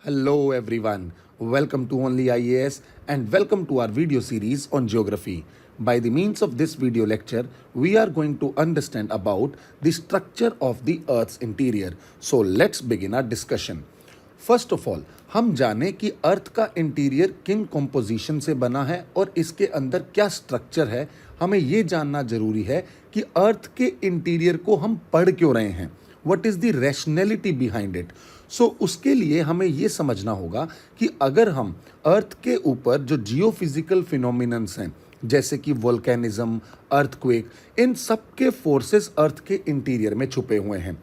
Hello everyone, welcome to Only IAS and welcome to our video series on geography. By the means of this video lecture, we are going to understand about the structure of the Earth's interior. So let's begin our discussion. First of all हम जाने कि अर्थ का interior किन composition से बना है और इसके अंदर क्या स्ट्रक्चर है. हमें ये जानना जरूरी है कि अर्थ के इंटीरियर को हम पढ़ क्यों रहे हैं. What is the rationality behind it. So उसके लिए हमें ये समझना होगा कि अगर हम अर्थ के ऊपर जो जियोफिजिकल फिनोमिनन्स हैं जैसे कि वोल्केनिज्म, अर्थक्वेक, इन सब के फोर्सेस अर्थ के इंटीरियर में छुपे हुए हैं.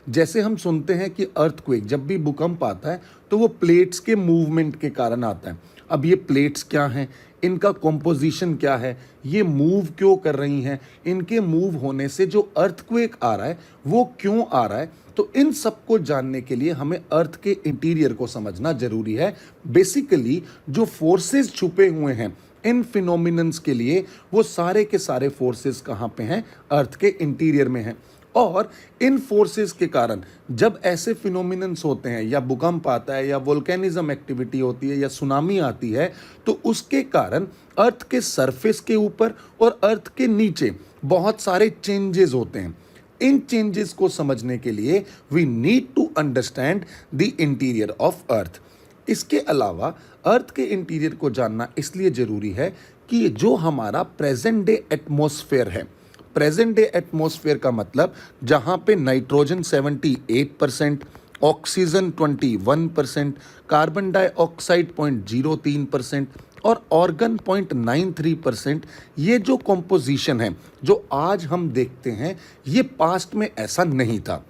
जैसे हम सुनते हैं कि अर्थक्वेक, जब भी भूकंप आता है तो वो प्लेट्स के मूवमेंट के कारण आता है. अब ये प्लेट्स क्या हैं, इनका कॉम्पोजिशन क्या है, ये मूव क्यों कर रही हैं, इनके मूव होने से जो अर्थक्वेक आ रहा है वो क्यों आ रहा है. तो इन सब को जानने के लिए हमें अर्थ के इंटीरियर को समझना जरूरी है. बेसिकली जो फोर्सेस छुपे हुए हैं इन फिनोमिनन्स के लिए, वो सारे के सारे फोर्सेस कहाँ पे हैं, अर्थ के इंटीरियर में हैं. और इन फोर्सेस के कारण जब ऐसे फिनोमिनन्स होते हैं या भूकंप आता है या वोल्केनिज्म एक्टिविटी होती है या सुनामी आती है, तो उसके कारण अर्थ के सरफेस के ऊपर और अर्थ के नीचे बहुत सारे चेंजेस होते हैं. इन चेंजेस को समझने के लिए we need to understand the interior of earth. इसके अलावा अर्थ के इंटीरियर को जानना इसलिए जरूरी है कि जो हमारा प्रेजेंट डे एटमॉस्फेयर है, प्रेजेंट डे एटमॉस्फेयर का मतलब जहां पे नाइट्रोजन 78%, ऑक्सीजन 21%, कार्बन डाइऑक्साइड 0.03% और ऑर्गन 0.93%, ये जो कॉम्पोजिशन है जो आज हम देखते हैं, ये पास्ट में ऐसा नहीं था.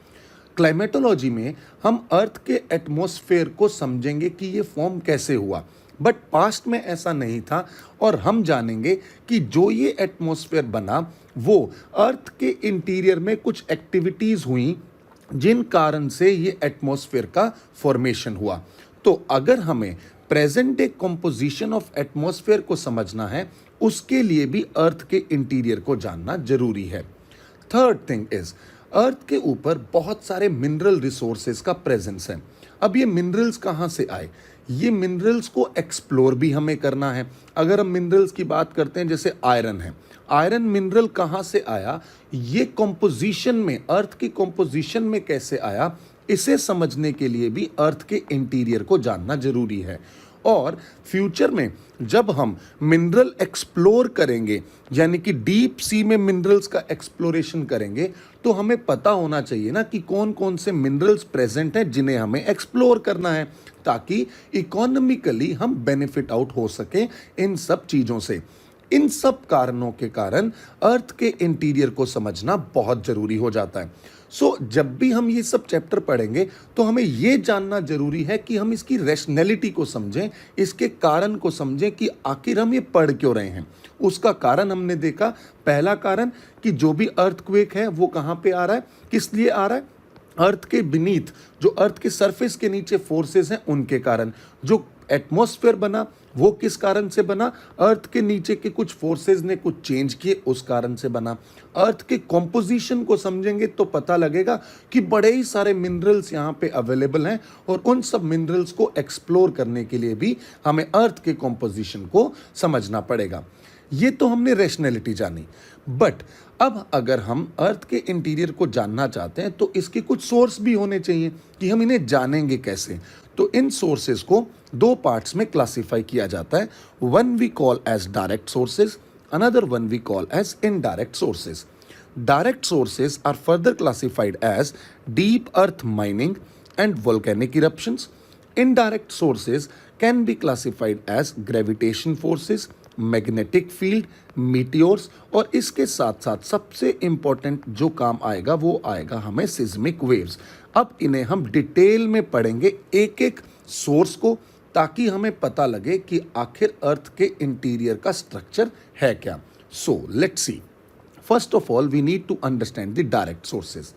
क्लाइमेटोलॉजी में हम अर्थ के एटमॉस्फेयर को समझेंगे कि ये फॉर्म कैसे हुआ, बट पास्ट में ऐसा नहीं था. और हम जानेंगे कि जो ये एटमॉस्फेयर बना वो अर्थ के इंटीरियर में कुछ एक्टिविटीज़ हुई जिन कारण से ये एटमॉस्फेयर का फॉर्मेशन हुआ. तो अगर हमें present day composition of atmosphere को समझना है, उसके लिए भी अर्थ के इंटीरियर को जानना जरूरी है. थर्ड थिंग इज, अर्थ के ऊपर बहुत सारे मिनरल रिसोर्सेज का प्रेजेंस है. अब ये मिनरल्स कहाँ से आए, ये मिनरल्स को एक्सप्लोर भी हमें करना है. अगर हम मिनरल्स की बात करते हैं, जैसे आयरन है, आयरन मिनरल कहाँ से आया, ये कॉम्पोजिशन में, अर्थ की कॉम्पोजिशन में कैसे आया, इसे समझने के लिए भी अर्थ के इंटीरियर को जानना जरूरी है. और फ्यूचर में जब हम मिनरल एक्सप्लोर करेंगे, यानी कि डीप सी में मिनरल्स का एक्सप्लोरेशन करेंगे, तो हमें पता होना चाहिए ना कि कौन कौन से मिनरल्स प्रेजेंट हैं जिन्हें हमें एक्सप्लोर करना है, ताकि इकोनॉमिकली हम बेनिफिट आउट हो सके इन सब चीज़ों से. इन सब कारणों के कारण अर्थ के इंटीरियर को समझना बहुत ज़रूरी हो जाता है. सो जब भी हम ये सब चैप्टर पढ़ेंगे तो हमें ये जानना जरूरी है कि हम इसकी रैशनैलिटी को समझें, इसके कारण को समझें कि आखिर हम ये पढ़ क्यों रहे हैं. उसका कारण हमने देखा. पहला कारण कि जो भी अर्थक्वेक है वो कहाँ पे आ रहा है, किस लिए आ रहा है, अर्थ के बीनीथ, जो अर्थ के सरफेस के नीचे फोर्सेस हैं उनके कारण. जो एटमॉस्फेयर बना वो किस कारण से बना, अर्थ के नीचे के कुछ फोर्सेस ने कुछ चेंज किए, उस कारण से बना. अर्थ के कॉम्पोजिशन को समझेंगे तो पता लगेगा कि बड़े ही सारे मिनरल्स यहाँ पे अवेलेबल हैं, और उन सब मिनरल्स को एक्सप्लोर करने के लिए भी हमें अर्थ के कॉम्पोजिशन को समझना पड़ेगा. ये तो हमने रैशनैलिटी जानी. बट अब अगर हम अर्थ के इंटीरियर को जानना चाहते हैं तो इसके कुछ सोर्स भी होने चाहिए कि हम इन्हें जानेंगे कैसे. तो इन सोर्सेज को दो पार्ट्स में क्लासिफाई किया जाता है. One we call as direct sources, another one we call as indirect sources. Direct sources are further classified as deep earth mining and volcanic eruptions. Indirect sources can be classified as gravitation forces, magnetic field, meteors, और इसके साथ साथ सबसे important जो काम आएगा वो आएगा हमें सिस्मिक वेव्स. अब इन्हें हम डिटेल में पढ़ेंगे एक एक सोर्स को, ताकि हमें पता लगे कि आखिर अर्थ के इंटीरियर का स्ट्रक्चर है क्या. So let's see. First of all we need to understand the direct sources.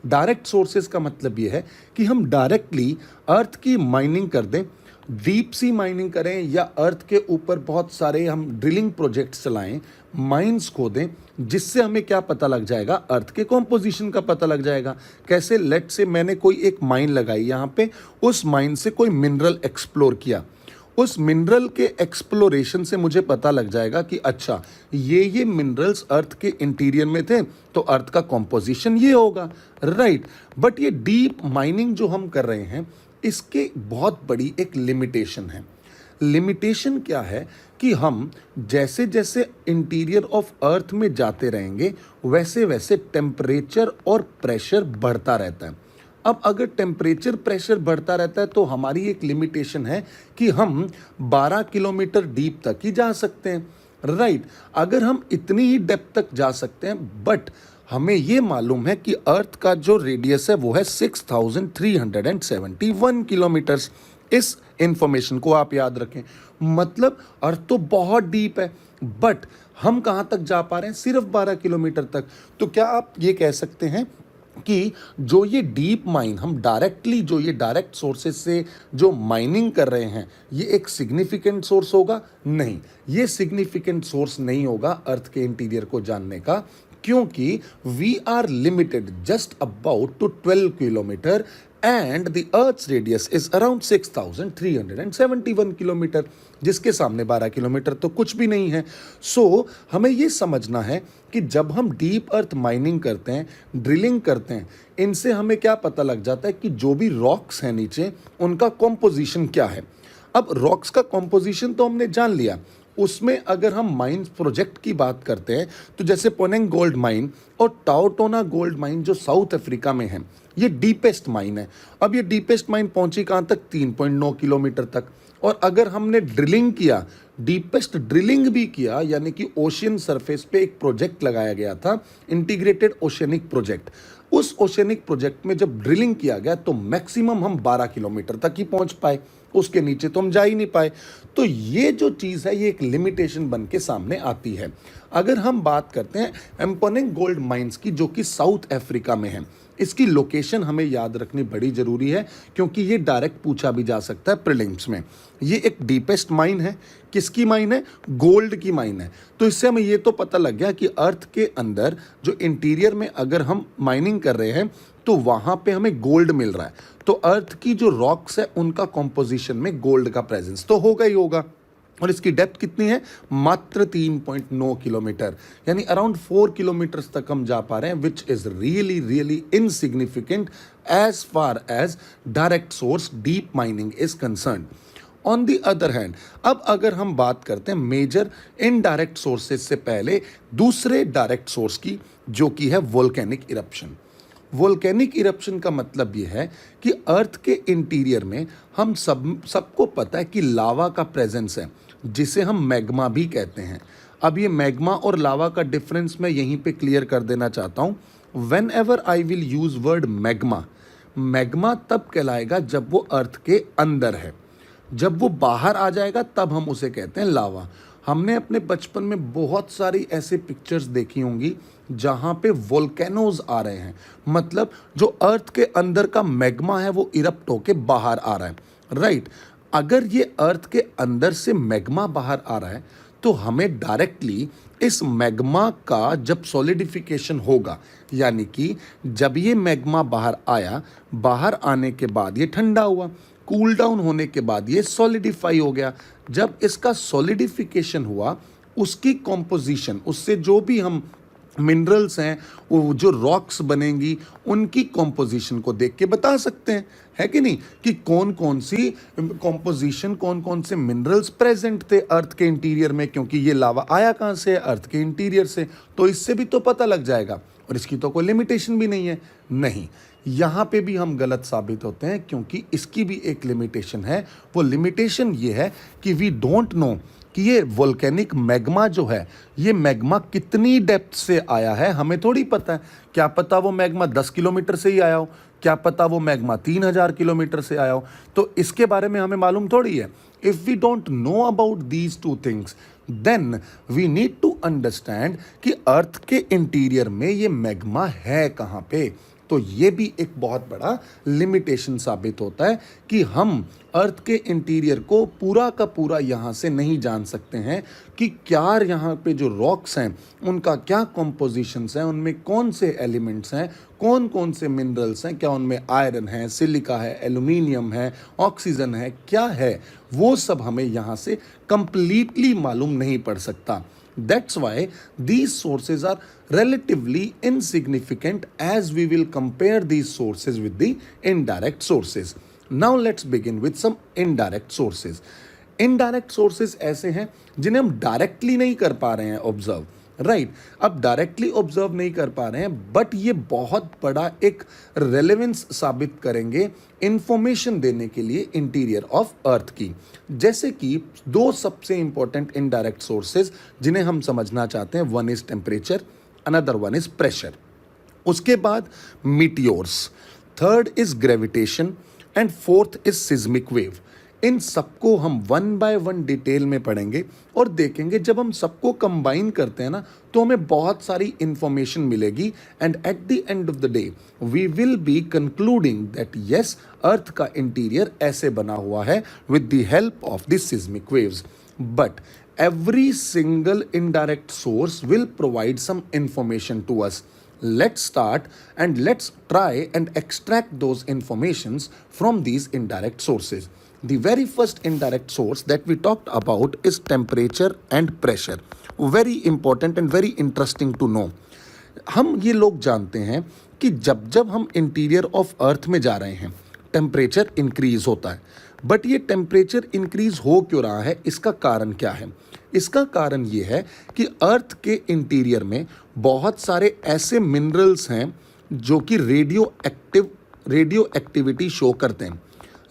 Direct sources का मतलब ये है कि हम डायरेक्टली अर्थ की माइनिंग कर दें डीप सी माइनिंग करें या अर्थ के ऊपर बहुत सारे हम ड्रिलिंग प्रोजेक्ट्स चलाएं, माइंस खोदें, जिससे हमें क्या पता लग जाएगा, अर्थ के कॉम्पोजिशन का पता लग जाएगा। कैसे? लेट से मैंने कोई एक माइन लगाई यहाँ पे, उस माइन से कोई मिनरल एक्सप्लोर किया, उस मिनरल के एक्सप्लोरेशन से मुझे पता लग जाएगा कि अच्छा ये मिनरल्स अर्थ के इंटीरियर में थे, तो अर्थ का कॉम्पोजिशन ये होगा, राइट। बट ये डीप माइनिंग जो हम कर रहे हैं, इसके बहुत बड़ी एक लिमिटेशन है। लिमिटेशन क्या है कि हम जैसे जैसे इंटीरियर ऑफ अर्थ में जाते रहेंगे, वैसे वैसे टेम्परेचर और प्रेशर बढ़ता रहता है। अब अगर टेम्परेचर प्रेशर बढ़ता रहता है तो हमारी एक लिमिटेशन है कि हम 12 किलोमीटर डीप तक ही जा सकते हैं, राइट। अगर हम इतनी ही डेप्थ तक जा सकते हैं, बट हमें ये मालूम है कि अर्थ का जो रेडियस है वो है 6371 किलोमीटर्स। इस इंफॉर्मेशन को आप याद रखें। मतलब अर्थ तो बहुत डीप है, बट हम कहाँ तक जा पा रहे हैं? सिर्फ 12 किलोमीटर तक। तो क्या आप ये कह सकते हैं कि जो ये डीप माइन हम डायरेक्टली, जो ये डायरेक्ट सोर्सेज से जो माइनिंग कर रहे हैं, ये एक सिग्निफिकेंट सोर्स होगा? नहीं, ये सिग्निफिकेंट सोर्स नहीं होगा अर्थ के इंटीरियर को जानने का, क्योंकि we are limited just about to 12 kilometer and the earth's radius is around 6371 kilometer, जिसके सामने 12 किलोमीटर तो कुछ भी नहीं है। सो हमें ये समझना है कि जब हम डीप अर्थ माइनिंग करते हैं, ड्रिलिंग करते हैं, इनसे हमें क्या पता लग जाता है कि जो भी रॉक्स हैं नीचे, उनका कॉम्पोजिशन क्या है। अब रॉक्स का कॉम्पोजिशन तो हमने जान लिया, उसमें अगर हम माइंस प्रोजेक्ट की बात करते हैं तो जैसे पोनेंग गोल्ड माइन और टाओटोना गोल्ड माइन जो साउथ अफ्रीका में है, ये डीपेस्ट माइन है। अब ये डीपेस्ट माइन पहुंची कहाँ तक? 3.9 किलोमीटर तक। और अगर हमने ड्रिलिंग किया, डीपेस्ट ड्रिलिंग भी किया, यानी कि ओशियन सरफेस पे एक प्रोजेक्ट लगाया गया था, इंटीग्रेटेड ओशियनिक प्रोजेक्ट। उस ओशियनिक प्रोजेक्ट में जब ड्रिलिंग किया गया तो मैक्सिमम हम 12 किलोमीटर तक ही पहुंच पाए, उसके नीचे तो हम जा ही नहीं पाए। तो ये जो चीज़ है, ये एक लिमिटेशन बन के सामने आती है। अगर हम बात करते हैं एम्पोनिंग गोल्ड माइंस की, जो कि साउथ अफ्रीका में है, इसकी लोकेशन हमें याद रखनी बड़ी ज़रूरी है, क्योंकि ये डायरेक्ट पूछा भी जा सकता है प्रीलिम्स में। ये एक डीपेस्ट माइन है। किसकी माइन है? गोल्ड की माइन है। तो इससे हमें ये तो पता लग गया कि अर्थ के अंदर जो इंटीरियर में अगर हम माइनिंग कर रहे हैं तो वहाँ पे हमें गोल्ड मिल रहा है। तो अर्थ की जो रॉक्स है, उनका कॉम्पोजिशन में गोल्ड का प्रेजेंस तो होगा ही होगा। और इसकी डेप्थ कितनी है? मात्र 3.9 किलोमीटर, यानी अराउंड 4 किलोमीटर्स तक हम जा पा रहे हैं, which is really really insignificant as far as direct source deep mining is concern. On the other hand, अब अगर हम बात करते हैं मेजर इनडायरेक्ट सोर्सेज से पहले दूसरे डायरेक्ट सोर्स की, जो कि है वोल्केनिक इरप्शन। वोल्केनिक इरप्शन का मतलब ये है कि अर्थ के इंटीरियर में हम सबको पता है कि लावा का प्रेजेंस है, जिसे हम मैग्मा भी कहते हैं। अब ये मैग्मा और लावा का डिफरेंस मैं यहीं पे क्लियर कर देना चाहता हूँ। When ever I will use word magma, magma तब कहलाएगा जब वो अर्थ के अंदर है। जब वो बाहर आ जाएगा तब हम उसे कहते हैं लावा। हमने अपने बचपन में बहुत सारी ऐसे पिक्चर्स देखी होंगी जहाँ पे वोल्केनोज आ रहे हैं, मतलब जो अर्थ के अंदर का मैग्मा है वो इरप्ट होके बाहर आ रहा है, राइट। अगर ये अर्थ के अंदर से मैग्मा बाहर आ रहा है तो हमें डायरेक्टली इस मैग्मा का जब सॉलिडिफिकेशन होगा, यानी कि जब ये मैग्मा बाहर आया, बाहर आने के बाद ये ठंडा हुआ, कूल डाउन होने के बाद ये सॉलिडिफाई हो गया। जब इसका सॉलिडिफिकेशन हुआ, उसकी कॉम्पोजिशन, उससे जो भी हम मिनरल्स हैं, वो जो रॉक्स बनेंगी, उनकी कॉम्पोजिशन को देख के बता सकते हैं, है कि नहीं, कि कौन कौन सी कॉम्पोजिशन, कौन कौन से मिनरल्स प्रेजेंट थे अर्थ के इंटीरियर में, क्योंकि ये लावा आया कहाँ से? अर्थ के इंटीरियर से। तो इससे भी तो पता लग जाएगा। और इसकी तो कोई लिमिटेशन भी नहीं है। नहीं, यहाँ पे भी हम गलत साबित होते हैं, क्योंकि इसकी भी एक लिमिटेशन है। वो लिमिटेशन ये है कि वी डोंट नो कि ये वोल्केनिक मैग्मा जो है, ये मैग्मा कितनी डेप्थ से आया है, हमें थोड़ी पता है। क्या पता वो मैग्मा 10 किलोमीटर से ही आया हो, क्या पता वो मैग्मा 3000 किलोमीटर से आया हो। तो इसके बारे में हमें मालूम थोड़ी है। If we don't know about these two things, then we need to understand कि अर्थ के इंटीरियर में ये मैग्मा है कहाँ पे। तो ये भी एक बहुत बड़ा लिमिटेशन साबित होता है कि हम अर्थ के इंटीरियर को पूरा का पूरा यहाँ से नहीं जान सकते हैं कि क्या यहाँ पे जो रॉक्स हैं उनका क्या कॉम्पोजिशंस हैं, उनमें कौन से एलिमेंट्स हैं, कौन कौन से मिनरल्स हैं, क्या उनमें आयरन है, सिलिका है, एल्यूमिनियम है, ऑक्सीजन है, क्या है, वो सब हमें यहाँ से कंप्लीटली मालूम नहीं पड़ सकता. That's why these sources are relatively insignificant as we will compare these sources with the indirect sources. Now let's begin with some indirect sources. Indirect sources ऐसे हैं जिन्हें हम डायरेक्टली नहीं कर पा रहे हैं ऑब्जर्व, राइट. अब डायरेक्टली ऑब्जर्व नहीं कर पा रहे हैं बट ये बहुत बड़ा एक रेलेवेंस साबित करेंगे इंफॉर्मेशन देने के लिए इंटीरियर ऑफ अर्थ की. जैसे कि दो सबसे इंपॉर्टेंट इनडायरेक्ट सोर्सेज जिन्हें हम समझना चाहते हैं, one is temperature, another one is pressure. उसके बाद meteors, third is gravitation and fourth is seismic wave. इन सबको हम वन बाय वन डिटेल में पढ़ेंगे और देखेंगे जब हम सबको कंबाइन करते हैं ना तो हमें बहुत सारी इंफॉर्मेशन मिलेगी. And at the end of the day we will be concluding that yes, earth का इंटीरियर ऐसे बना हुआ है with the help of the seismic waves. But every single indirect source will provide some information to us. Let's start and let's try and extract those informations from these indirect sources. The very first indirect source that we talked about is temperature and pressure. Very important and very interesting to know. हम ये लोग जानते हैं कि जब जब हम interior of अर्थ में जा रहे हैं टेम्परेचर इंक्रीज होता है. बट ये टेम्परेचर इंक्रीज हो क्यों रहा है, इसका कारण क्या है? इसका कारण ये है कि अर्थ के इंटीरियर में बहुत सारे ऐसे मिनरल्स हैं जो कि रेडियो एक्टिविटी शो करते हैं.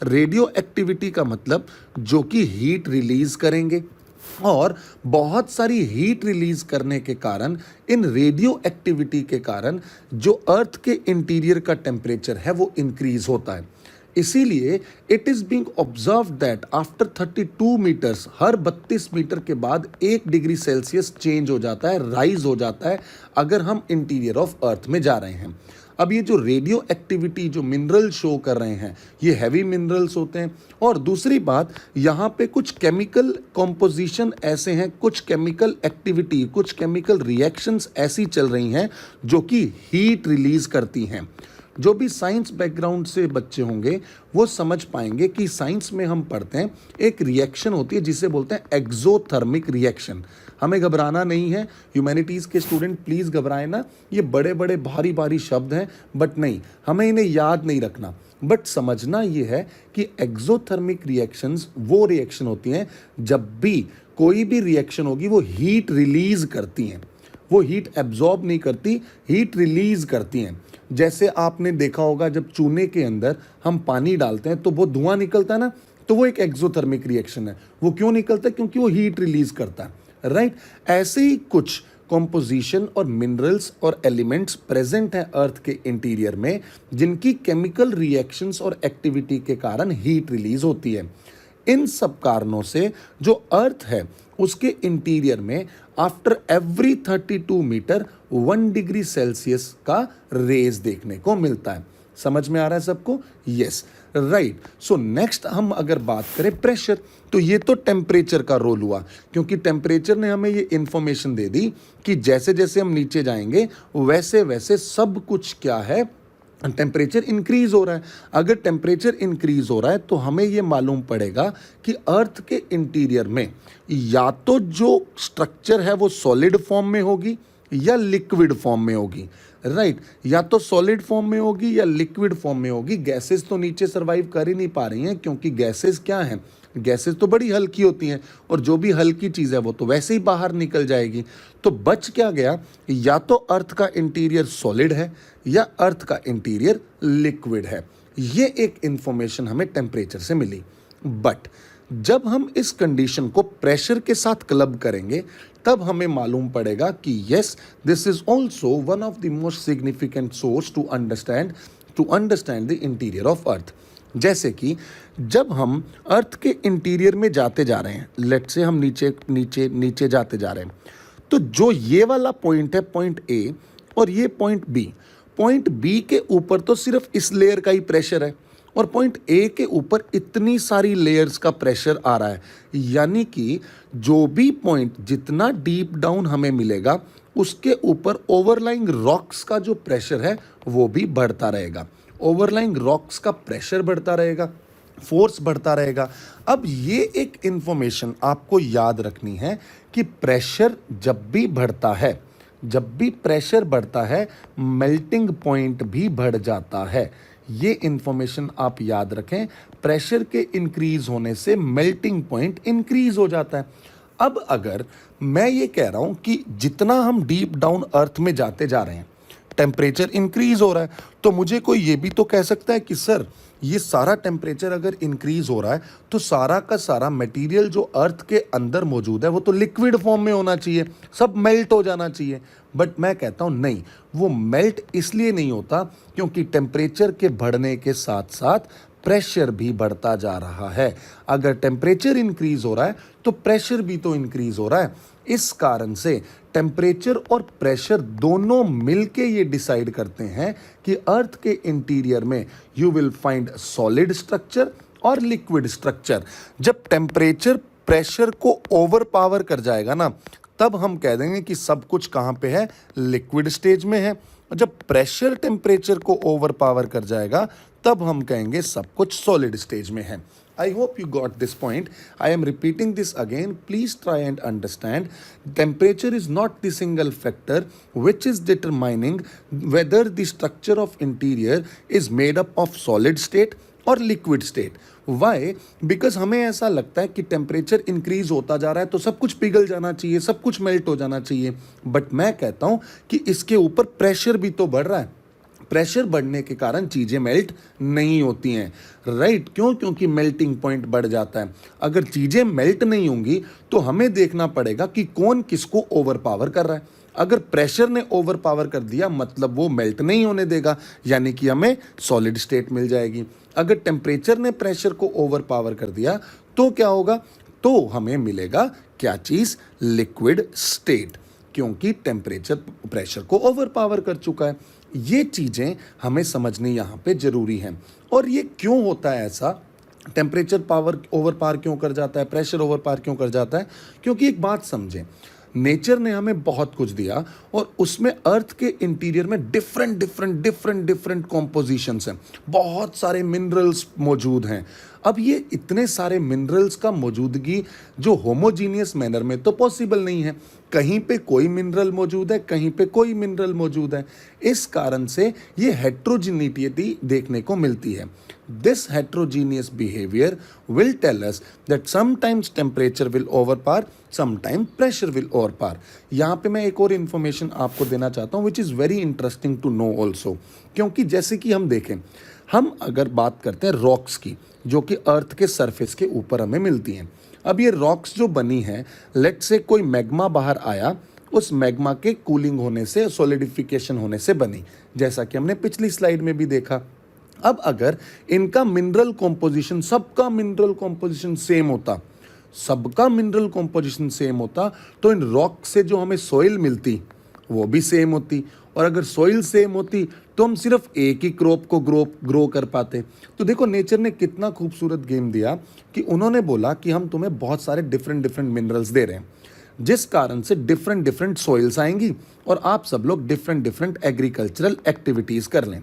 रेडियो एक्टिविटी का मतलब जो कि हीट रिलीज करेंगे, और बहुत सारी हीट रिलीज करने के कारण, इन रेडियो एक्टिविटी के कारण जो अर्थ के इंटीरियर का टेम्परेचर है वो इंक्रीज होता है. इसीलिए it is being observe that after 32 meters, हर 32 मीटर के बाद 1 डिग्री सेल्सियस चेंज हो जाता है, राइज हो जाता है अगर हम इंटीरियर ऑफ अर्थ में जा रहे हैं. अब ये जो रेडियो एक्टिविटी जो मिनरल शो कर रहे हैं ये हैवी मिनरल्स होते हैं. और दूसरी बात, यहाँ पे कुछ केमिकल कॉम्पोजिशन ऐसे हैं, कुछ केमिकल एक्टिविटी, कुछ केमिकल रिएक्शंस ऐसी चल रही हैं जो कि हीट रिलीज करती हैं. जो भी साइंस बैकग्राउंड से बच्चे होंगे वो समझ पाएंगे कि साइंस में हम पढ़ते हैं एक रिएक्शन होती है जिसे बोलते हैं एक्सोथर्मिक रिएक्शन. हमें घबराना नहीं है, ह्यूमैनिटीज़ के स्टूडेंट प्लीज़ घबराएं ना, ये बड़े बड़े भारी भारी शब्द हैं बट नहीं, हमें इन्हें याद नहीं रखना. बट समझना ये है कि एक्सोथर्मिक रिएक्शंस वो रिएक्शन होती हैं जब भी कोई भी रिएक्शन होगी वो हीट रिलीज करती हैं. वो हीट एब्जॉर्ब नहीं करती, हीट रिलीज करती हैं. जैसे आपने देखा होगा जब चूने के अंदर हम पानी डालते हैं तो वो धुआं निकलता है ना, तो वो एक एक्सोथर्मिक रिएक्शन है. वो क्यों निकलता है? क्योंकि वो हीट रिलीज करता है, राइट. ऐसे ही कुछ कॉम्पोजिशन और मिनरल्स और एलिमेंट्स प्रेजेंट हैं अर्थ के इंटीरियर में जिनकी केमिकल रिएक्शंस और एक्टिविटी के कारण हीट रिलीज होती है. इन सब कारणों से जो अर्थ है उसके इंटीरियर में after every 32 meter 1 degree Celsius का रेज देखने को मिलता है. समझ में आ रहा है सबको? Yes, right. सो नेक्स्ट हम अगर बात करें प्रेशर, तो ये तो टेम्परेचर का रोल हुआ, क्योंकि टेम्परेचर ने हमें ये इंफॉर्मेशन दे दी कि जैसे जैसे हम नीचे जाएंगे वैसे वैसे सब कुछ क्या है, टेम्परेचर इंक्रीज हो रहा है. अगर टेम्परेचर इंक्रीज हो रहा है तो हमें ये मालूम पड़ेगा कि अर्थ के इंटीरियर में या तो जो स्ट्रक्चर है वो सॉलिड फॉर्म में होगी या लिक्विड फॉर्म में होगी, राइट. या तो सॉलिड फॉर्म में होगी या लिक्विड फॉर्म में होगी. गैसेस तो नीचे सर्वाइव कर ही नहीं पा रही हैं क्योंकि गैसेस क्या हैं, गैसेस तो बड़ी हल्की होती हैं और जो भी हल्की चीज़ है वो तो वैसे ही बाहर निकल जाएगी. तो बच क्या गया, या तो अर्थ का इंटीरियर सॉलिड है या अर्थ का इंटीरियर लिक्विड है. ये एक इंफॉर्मेशन हमें टेम्परेचर से मिली. बट जब हम इस कंडीशन को प्रेशर के साथ क्लब करेंगे तब हमें मालूम पड़ेगा कि yes, this is also one of the most significant source to understand the interior of earth. जैसे कि जब हम अर्थ के इंटीरियर में जाते जा रहे हैं, लेट्स से हम नीचे नीचे नीचे जाते जा रहे हैं, तो जो ये वाला पॉइंट है, पॉइंट ए, और ये पॉइंट बी, पॉइंट बी के ऊपर तो सिर्फ इस लेयर का ही प्रेशर है और पॉइंट ए के ऊपर इतनी सारी लेयर्स का प्रेशर आ रहा है, यानी कि जो भी पॉइंट जितना डीप डाउन हमें मिलेगा उसके ऊपर ओवरलाइंग रॉक्स का जो प्रेशर है वो भी बढ़ता रहेगा। ओवरलाइंग रॉक्स का प्रेशर बढ़ता रहेगा, फोर्स बढ़ता रहेगा। अब ये एक इंफॉर्मेशन आपको याद रखनी है कि प्रेशर जब भी बढ़ता है, जब भी प्रेशर बढ़ता है मेल्टिंग पॉइंट भी बढ़ जाता है। ये इंफॉर्मेशन आप याद रखें, प्रेशर के इंक्रीज होने से मेल्टिंग पॉइंट इंक्रीज हो जाता है। अब अगर मैं ये कह रहा हूं कि जितना हम डीप डाउन अर्थ में जाते जा रहे हैं टेम्परेचर इंक्रीज हो रहा है, तो मुझे कोई ये भी तो कह सकता है कि सर ये सारा टेम्परेचर अगर इंक्रीज हो रहा है तो सारा का सारा मटेरियल जो अर्थ के अंदर मौजूद है वो तो लिक्विड फॉर्म में होना चाहिए, सब मेल्ट हो जाना चाहिए। बट मैं कहता हूँ नहीं, वो मेल्ट इसलिए नहीं होता क्योंकि टेम्परेचर के बढ़ने के साथ साथ प्रेशर भी बढ़ता जा रहा है। अगर टेम्परेचर इंक्रीज हो रहा है तो प्रेशर भी तो इंक्रीज हो रहा है। इस कारण से टेम्परेचर और प्रेशर दोनों मिलके ये डिसाइड करते हैं कि अर्थ के इंटीरियर में you will find solid structure और लिक्विड स्ट्रक्चर। जब टेम्परेचर प्रेशर को ओवर पावर कर जाएगा ना, तब हम कह देंगे कि सब कुछ कहाँ पे है, लिक्विड स्टेज में है। जब प्रेशर टेम्परेचर को ओवर पावर कर जाएगा तब हम कहेंगे सब कुछ सॉलिड स्टेज में है। I hope you got this point. I am repeating this again. Please try and understand. Temperature is not the single factor which is determining whether the structure of interior is made up of solid state और liquid state. Y? Because हमें ऐसा लगता है कि temperature increase होता जा रहा है तो सब कुछ पिघल जाना चाहिए, सब कुछ मेल्ट हो जाना चाहिए। बट मैं कहता हूं कि इसके ऊपर प्रेशर भी तो बढ़ रहा है। प्रेशर बढ़ने के कारण चीज़ें मेल्ट नहीं होती हैं, राइट? क्यों? क्योंकि मेल्टिंग पॉइंट बढ़ जाता है। अगर चीज़ें मेल्ट नहीं होंगी तो हमें देखना पड़ेगा कि कौन किसको ओवर पावर कर रहा है। अगर प्रेशर ने ओवर पावर कर दिया मतलब वो मेल्ट नहीं होने देगा, यानी कि हमें सॉलिड स्टेट मिल जाएगी। अगर टेम्परेचर ने प्रेशर को ओवर पावर कर दिया तो क्या होगा? तो हमें मिलेगा क्या चीज़? लिक्विड स्टेट, क्योंकि टेम्परेचर प्रेशर को ओवर पावर कर चुका है। ये चीज़ें हमें समझनी यहाँ पे ज़रूरी हैं। और ये क्यों होता है ऐसा? टेम्परेचर पावर ओवर पावर क्यों कर जाता है, प्रेशर ओवर पावर क्यों कर जाता है? क्योंकि एक बात समझें, नेचर ने हमें बहुत कुछ दिया और उसमें अर्थ के इंटीरियर में डिफरेंट कॉम्पोजिशंस हैं, बहुत सारे मिनरल्स मौजूद हैं। अब ये इतने सारे मिनरल्स का मौजूदगी जो होमोजीनियस मैनर में तो पॉसिबल नहीं है। कहीं पे कोई मिनरल मौजूद है, कहीं पे कोई मिनरल मौजूद है। इस कारण से ये हेट्रोजिनिटी देखने को मिलती है। This heterogeneous behaviour will tell us that sometimes temperature will overpower, sometime pressure will overpower. यहाँ पे मैं एक और इन्फॉर्मेशन आपको देना चाहता हूँ which is very interesting to know also, क्योंकि जैसे कि हम देखें, हम अगर बात करते हैं रॉक्स की जो कि अर्थ के सरफेस के ऊपर हमें मिलती हैं। अब ये रॉक्स जो बनी हैं, लेट से कोई मैग्मा बाहर आया, उस मैग्मा के कूलिंग होने से, सॉलिडिफिकेशन होने से बनी, जैसा कि हमने पिछली स्लाइड में भी देखा। अब अगर इनका मिनरल कॉम्पोजिशन, सबका मिनरल कॉम्पोजिशन सेम होता, सबका मिनरल कॉम्पोजिशन सेम होता, तो इन रॉक से जो हमें सॉइल मिलती वो भी सेम होती। और अगर सॉइल सेम होती तो हम सिर्फ एक ही क्रॉप को ग्रो कर पाते। तो देखो नेचर ने कितना खूबसूरत गेम दिया कि उन्होंने बोला कि हम तुम्हें बहुत सारे डिफरेंट मिनरल्स दे रहे हैं, जिस कारण से डिफरेंट सॉइल्स आएंगी और आप सब लोग डिफरेंट एग्रीकल्चरल एक्टिविटीज़ कर लें।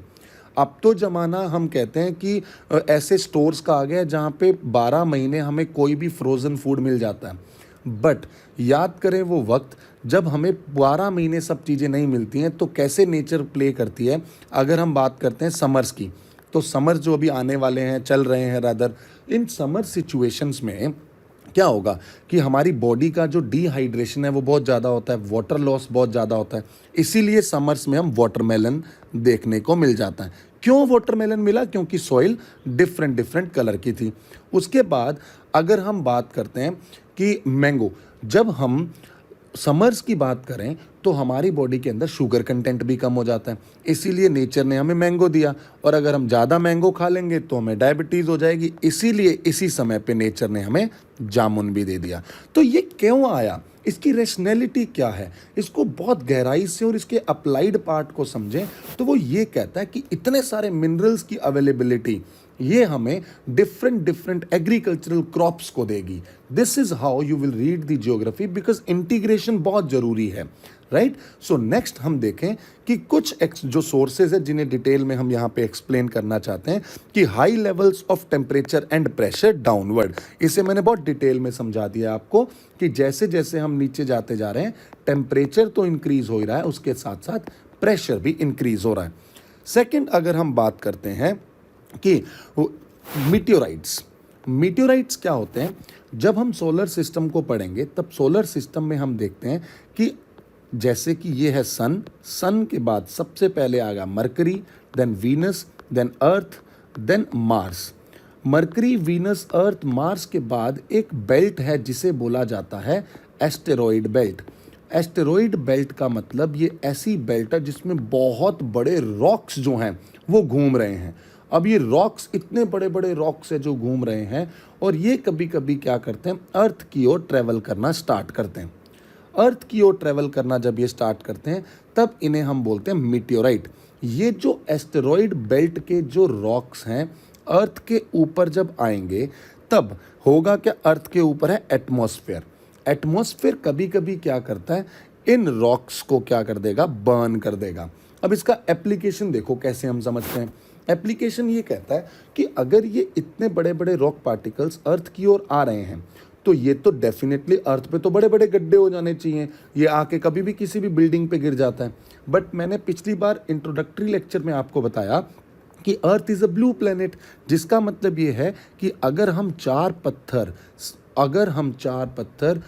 अब तो ज़माना हम कहते हैं कि ऐसे स्टोर्स का आ गया है जहाँ पे 12 महीने हमें कोई भी फ्रोज़न फूड मिल जाता है। बट याद करें वो वक्त जब हमें 12 महीने सब चीज़ें नहीं मिलती हैं, तो कैसे नेचर प्ले करती है। अगर हम बात करते हैं समर्स की, तो समर्स जो अभी आने वाले हैं, चल रहे हैं रादर, इन समर सिचुएशंस में क्या होगा कि हमारी बॉडी का जो डिहाइड्रेशन है वो बहुत ज़्यादा होता है, वाटर लॉस बहुत ज़्यादा होता है। इसीलिए समर्स में हम वाटरमेलन देखने को मिल जाता है। क्यों वाटरमेलन मिला? क्योंकि सॉइल डिफरेंट कलर की थी। उसके बाद अगर हम बात करते हैं कि मैंगो, जब हम समर्स की बात करें तो हमारी बॉडी के अंदर शुगर कंटेंट भी कम हो जाता है, इसीलिए नेचर ने हमें मैंगो दिया, और अगर हम ज़्यादा मैंगो खा लेंगे तो हमें डायबिटीज़ हो जाएगी, इसीलिए इसी समय पे नेचर ने हमें जामुन भी दे दिया। तो ये क्यों आया, इसकी रैशनैलिटी क्या है, इसको बहुत गहराई से और इसके अप्लाइड पार्ट को समझें तो वो ये कहता है कि इतने सारे मिनरल्स की अवेलेबिलिटी ये हमें डिफरेंट एग्रीकल्चरल क्रॉप्स को देगी। This is how you will read the geography, because integration बहुत जरूरी है, राइट। सो नेक्स्ट हम देखें कि कुछ जो सोर्सेज है जिन्हें डिटेल में हम यहाँ पे एक्सप्लेन करना चाहते हैं कि high levels of temperature and pressure downward. इसे मैंने बहुत डिटेल में समझा दिया आपको कि जैसे जैसे हम नीचे जाते जा रहे हैं टेम्परेचर तो इंक्रीज हो ही रहा है, उसके साथ साथ प्रेशर भी इंक्रीज हो रहा है। सेकेंड, अगर हम बात करते हैं कि मीटियोराइट्स क्या होते हैं, जब हम सोलर सिस्टम को पढ़ेंगे तब सोलर सिस्टम में हम देखते हैं कि जैसे कि ये है सन के बाद सबसे पहले आ गया मरकरी, देन वीनस, देन अर्थ, देन मार्स। मरकरी, वीनस, अर्थ, मार्स के बाद एक बेल्ट है जिसे बोला जाता है एस्टेरॉइड बेल्ट। एस्टेरॉइड बेल्ट का मतलब ये ऐसी बेल्ट है जिसमें बहुत बड़े रॉक्स जो हैं वो घूम रहे हैं। अब ये रॉक्स इतने बड़े बड़े रॉक्स है जो घूम रहे हैं, और ये कभी कभी क्या करते हैं, अर्थ की ओर ट्रैवल करना स्टार्ट करते हैं। अर्थ की ओर ट्रैवल करना जब ये स्टार्ट करते हैं तब इन्हें हम बोलते हैं मीटियोराइट। ये जो एस्टेरॉइड बेल्ट के जो रॉक्स हैं अर्थ के ऊपर जब आएंगे तब होगा क्या, अर्थ के ऊपर है एटमॉस्फेयर। एटमॉस्फेयर कभी कभी क्या करता है, इन रॉक्स को क्या कर देगा, बर्न कर देगा। अब इसका एप्लीकेशन देखो कैसे हम समझते हैं। एप्लीकेशन ये कहता है कि अगर ये इतने बड़े बड़े रॉक पार्टिकल्स अर्थ की ओर आ रहे हैं तो ये तो डेफिनेटली अर्थ पे तो बड़े बड़े गड्ढे हो जाने चाहिए, ये आके कभी भी किसी भी बिल्डिंग पे गिर जाता है। बट मैंने पिछली बार इंट्रोडक्टरी लेक्चर में आपको बताया कि earth is a blue planet, जिसका मतलब ये है कि अगर हम चार पत्थर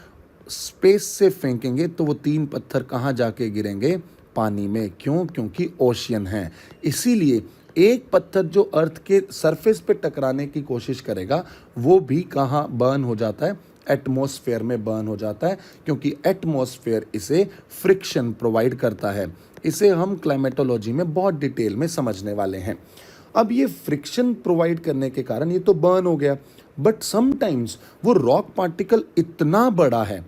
स्पेस से फेंकेंगे तो वो 3 पत्थर कहाँ जाके गिरेंगे, पानी में। क्यों? क्योंकि ओशियन है। इसीलिए एक पत्थर जो अर्थ के सरफेस पे टकराने की कोशिश करेगा वो भी कहाँ बर्न हो जाता है, एटमॉस्फेयर में बर्न हो जाता है, क्योंकि एटमॉस्फेयर इसे फ्रिक्शन प्रोवाइड करता है। इसे हम क्लाइमेटोलॉजी में बहुत डिटेल में समझने वाले हैं। अब ये फ्रिक्शन प्रोवाइड करने के कारण ये तो बर्न हो गया, बट समटाइम्स वो रॉक पार्टिकल इतना बड़ा है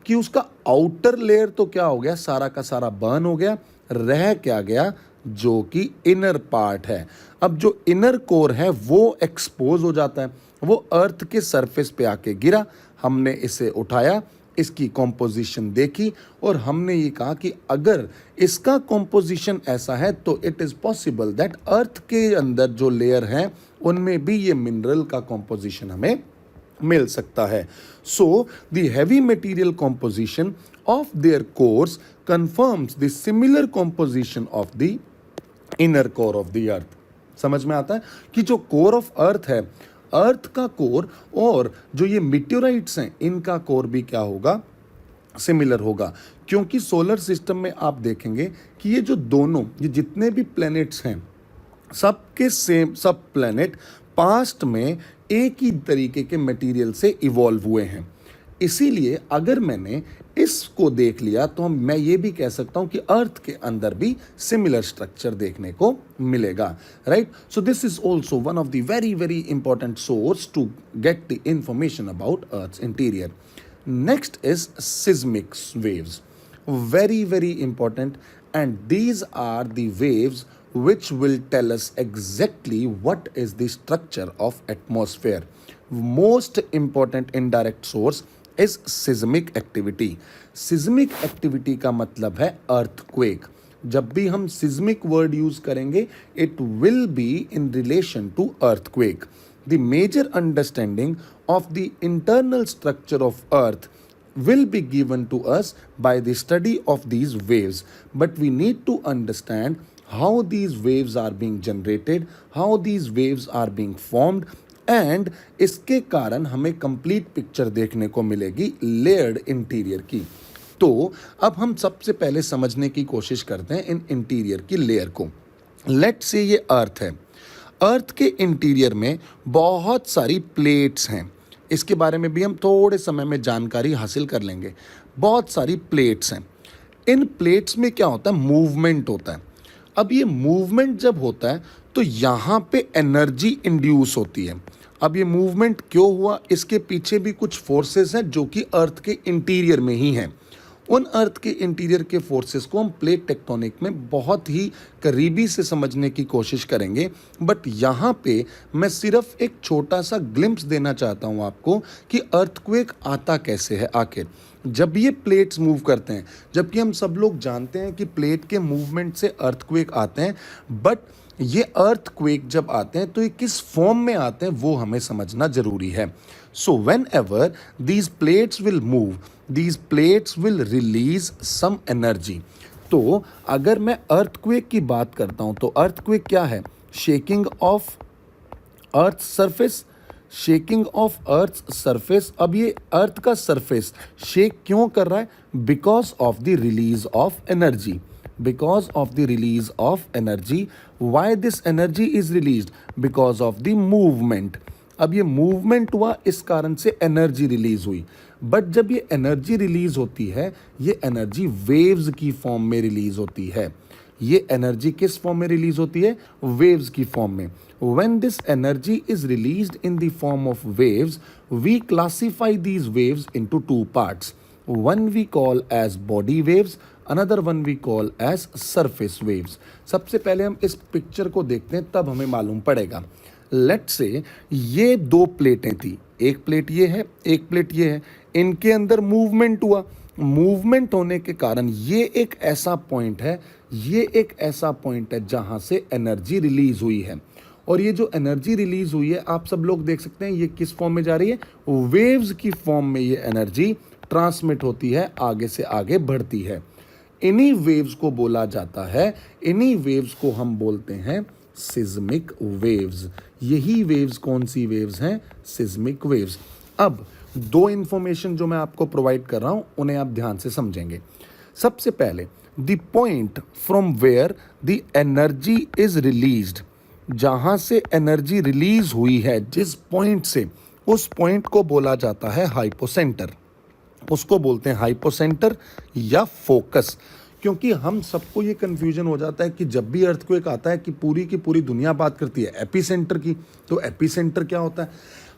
कि उसका आउटर लेयर तो क्या हो गया, सारा का सारा बर्न हो गया, रह क्या गया, जो कि इनर पार्ट है। अब जो इनर कोर है वो एक्सपोज हो जाता है, वो अर्थ के सरफेस पे आके गिरा, हमने इसे उठाया, इसकी कॉम्पोजिशन देखी और हमने ये कहा कि अगर इसका कॉम्पोजिशन ऐसा है तो it is possible that earth के अंदर जो लेयर हैं उनमें भी ये मिनरल का कॉम्पोजिशन हमें मिल सकता है। So the heavy material composition of their course confirms the similar composition of the inner core of the earth। समझ में आता है कि जो कोर ऑफ अर्थ है, अर्थ का कोर और जो ये मिट्योराइट्स हैं इनका कोर भी क्या होगा, सिमिलर होगा। क्योंकि सोलर सिस्टम में आप देखेंगे कि ये जितने भी प्लैनेट्स हैं सब प्लैनेट पास्ट में एक ही तरीके के मटेरियल से इवॉल्व हुए हैं। इसीलिए अगर मैंने इसको देख लिया तो मैं ये भी कह सकता हूं कि अर्थ के अंदर भी सिमिलर स्ट्रक्चर देखने को मिलेगा, right. So this is also one of the very very important source to get the information about earth's interior. Next is seismic waves, very very important, and these are the waves which will tell us exactly what is the structure of atmosphere. Most important indirect source is seismic activity. Seismic activity का मतलब है earthquake. जब भी हम seismic word use करेंगे it will be in relation to earthquake. The major understanding of the internal structure of earth will be given to us by the study of these waves, but we need to understand how these waves are being generated, how these waves are being formed, and इसके कारण हमें complete picture देखने को मिलेगी layered interior की। तो अब हम सबसे पहले समझने की कोशिश करते हैं इन इंटीरियर की लेयर को। लेट्स से ये अर्थ है, अर्थ के इंटीरियर में बहुत सारी प्लेट्स हैं, इसके बारे में भी हम थोड़े समय में जानकारी हासिल कर लेंगे। बहुत सारी प्लेट्स हैं। इन प्लेट्स में क्या होता है, मूवमेंट होता है। अब ये मूवमेंट जब होता है तो यहाँ पे एनर्जी इंड्यूस होती है। अब ये मूवमेंट क्यों हुआ, इसके पीछे भी कुछ फोर्सेस हैं जो कि अर्थ के इंटीरियर में ही हैं। उन अर्थ के इंटीरियर के फोर्सेस को हम प्लेट टेक्टोनिक में बहुत ही करीबी से समझने की कोशिश करेंगे, बट यहाँ पे मैं सिर्फ एक छोटा सा ग्लिम्प्स देना चाहता हूँ आपको कि अर्थक्वेक आता कैसे है आखिर। जब ये प्लेट्स मूव करते हैं, जबकि हम सब लोग जानते हैं कि प्लेट के मूवमेंट से अर्थक्वेक आते हैं, बट ये अर्थक्वेक जब आते हैं तो ये किस फॉर्म में आते हैं वो हमें समझना जरूरी है। So whenever these plates will move, these plates will release some energy. तो अगर मैं अर्थक्वेक की बात करता हूं तो अर्थक्वेक क्या है, shaking of earth surface, shaking of earth surface. अब ये अर्थ का सरफेस शेक क्यों कर रहा है, because of the release of energy, because of the release of energy. Why this energy is released? Because of the movement. अब ये movement हुआ, इस कारण से एनर्जी रिलीज हुई। बट जब ये एनर्जी रिलीज होती है, ये एनर्जी वेव्स की फॉर्म में रिलीज होती है। ये एनर्जी किस फॉर्म में रिलीज होती है, वेव्स की फॉर्म में। When this energy is released in the form of waves, we classify these waves into two parts. One we call as body waves, another one we call as surface waves. सबसे पहले हम इस picture को देखते हैं, तब हमें मालूम पड़ेगा। लेट्स से ये दो प्लेटें थी, एक प्लेट ये है, एक प्लेट ये है, इनके अंदर मूवमेंट हुआ। मूवमेंट होने के कारण ये एक ऐसा पॉइंट है, ये एक ऐसा पॉइंट है जहां से एनर्जी रिलीज हुई है। और ये जो एनर्जी रिलीज हुई है, आप सब लोग देख सकते हैं ये किस फॉर्म में जा रही है, वेव्स की फॉर्म में ये एनर्जी ट्रांसमिट होती है, आगे से आगे बढ़ती है। इन्हीं वेव्स को बोला जाता है, इन्हीं वेव्स को हम बोलते हैं सिस्मिक वेव्स। यही वेव्स कौन सी वेव्स हैं, सिस्मिक वेव्स। अब दो इंफॉर्मेशन जो मैं आपको प्रोवाइड कर रहा हूं, उन्हें आप ध्यान से समझेंगे। सबसे पहले, the point from where the energy is released, जहां से एनर्जी रिलीज हुई है, जिस पॉइंट से, उस पॉइंट को बोला जाता है हाइपोसेंटर। उसको बोलते हैं हाइपोसेंटर या फोकस। क्योंकि हम सबको ये कंफ्यूजन हो जाता है कि जब भी अर्थक्वेक आता है कि पूरी की पूरी दुनिया बात करती है एपिसेंटर की, तो एपिसेंटर क्या होता है,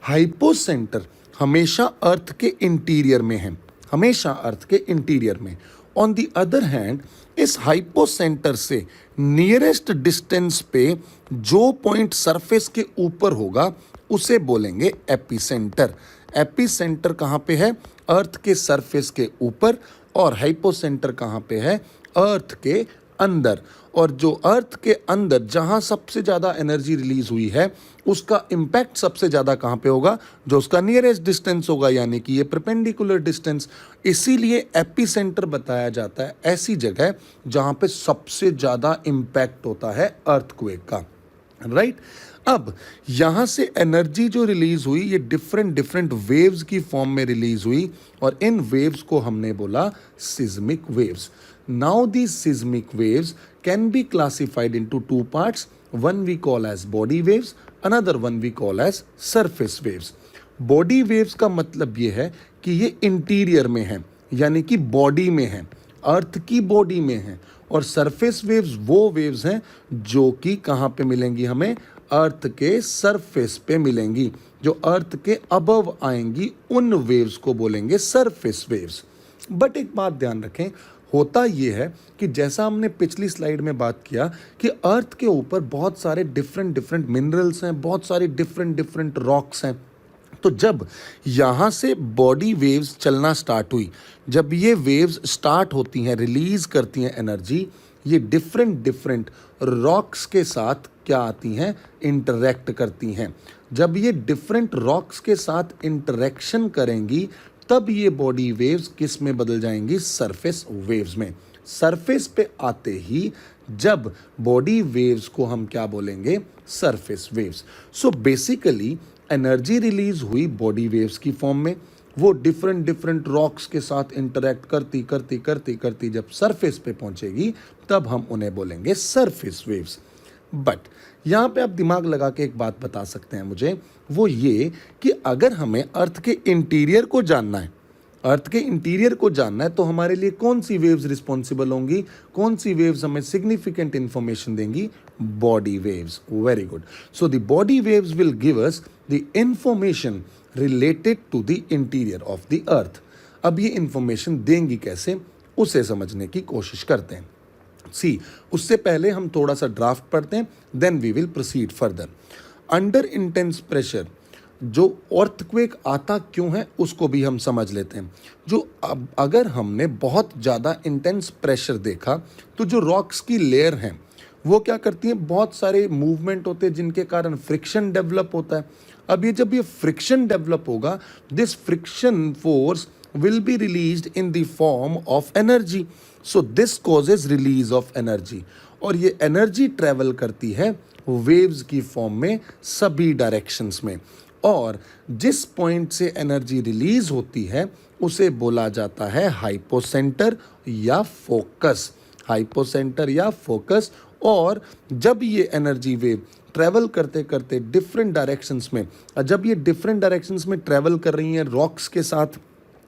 हाइपोसेंटर हमेशा अर्थ के इंटीरियर में है, हमेशा अर्थ के इंटीरियर में। ऑन द अदर हैंड, इस हाइपोसेंटर से नियरेस्ट डिस्टेंस पे जो पॉइंट सरफेस के ऊपर होगा उसे बोलेंगे एपिसेंटर। एपिसेंटर कहाँ पे है, अर्थ के सरफेस के ऊपर, और हाइपोसेंटर कहाँ पे है, अर्थ के अंदर। और जो अर्थ के अंदर जहाँ सबसे ज़्यादा एनर्जी रिलीज हुई है, उसका इम्पैक्ट सबसे ज़्यादा कहाँ पे होगा, जो उसका नियरेस्ट डिस्टेंस होगा, यानी कि ये परपेंडिकुलर डिस्टेंस। इसीलिए एपिसेंटर बताया जाता है ऐसी जगह जहाँ पे सबसे ज़्यादा इम्पैक्ट होता है अर्थक्वेक का, राइट। अब यहाँ से एनर्जी जो रिलीज हुई, ये डिफरेंट डिफरेंट वेव्स की फॉर्म में रिलीज हुई, और इन वेव्स को हमने बोला seismic waves. Now these seismic waves can be classified into two parts, one we call as body waves, another one we call as surface waves. Body waves का मतलब ये है कि ये इंटीरियर में है, यानी कि बॉडी में है, अर्थ की बॉडी में है। और सरफेस वेव्स वो वेव्स हैं जो कि कहाँ पे मिलेंगी हमें, अर्थ के सरफेस पे मिलेंगी, जो अर्थ के अबव आएंगी, उन वेव्स को बोलेंगे सरफेस वेव्स। बट एक बात ध्यान रखें, होता यह है कि जैसा हमने पिछली स्लाइड में बात किया कि अर्थ के ऊपर बहुत सारे डिफरेंट डिफरेंट मिनरल्स हैं, बहुत सारी डिफरेंट डिफरेंट रॉक्स हैं। तो जब यहाँ से बॉडी वेव्स चलना स्टार्ट हुई, जब ये वेव्स स्टार्ट होती हैं, रिलीज करती हैं एनर्जी, ये डिफरेंट डिफरेंट रॉक्स के साथ क्या आती हैं, इंटरैक्ट करती हैं। जब ये डिफरेंट रॉक्स के साथ इंटरैक्शन करेंगी, तब ये बॉडी वेव्स किस में बदल जाएंगी, सरफेस वेव्स में। सरफेस पे आते ही जब बॉडी वेव्स को हम क्या बोलेंगे, surface waves. So basically energy release हुई बॉडी वेव्स की फॉर्म में, वो डिफरेंट डिफरेंट रॉक्स के साथ इंटरैक्ट करती करती करती करती जब सरफेस पे पहुंचेगी, तब हम उन्हें बोलेंगे सरफेस वेव्स। बट यहाँ पे आप दिमाग लगा के एक बात बता सकते हैं मुझे, वो ये कि अगर हमें अर्थ के इंटीरियर को जानना है, अर्थ के इंटीरियर को जानना है तो हमारे लिए कौन सी वेव्स रिस्पॉन्सिबल होंगी, कौन सी वेव्स हमें सिग्निफिकेंट इंफॉर्मेशन देंगी? Body waves. Very good. So the body waves will give us the information related to the interior of the earth. अब ये इंफॉर्मेशन देंगी कैसे, उसे समझने की कोशिश करते हैं। सी, उससे पहले हम थोड़ा सा ड्राफ्ट पढ़ते हैं, then we will proceed further. Under intense pressure, जो अर्थक्वेक आता क्यों है उसको भी हम समझ लेते हैं। जो अगर हमने बहुत ज़्यादा इंटेंस प्रेशर देखा तो जो रॉक्स की लेयर हैं वो क्या करती हैं, बहुत सारे मूवमेंट होते हैं जिनके कारण फ्रिक्शन डेवलप होता है। अब जब ये फ्रिक्शन डेवलप होगा, this friction force will be released in the form of energy. So this causes release of energy. और ये एनर्जी ट्रेवल करती है वेव्स की फॉर्म में सभी डायरेक्शंस में, और जिस पॉइंट से एनर्जी रिलीज होती है उसे बोला जाता है हाइपोसेंटर या फोकस। हाइपोसेंटर या फोकस। और जब ये एनर्जी वेव ट्रैवल करते करते डिफरेंट डायरेक्शंस में, जब ये डिफरेंट डायरेक्शंस में ट्रैवल कर रही हैं, रॉक्स के साथ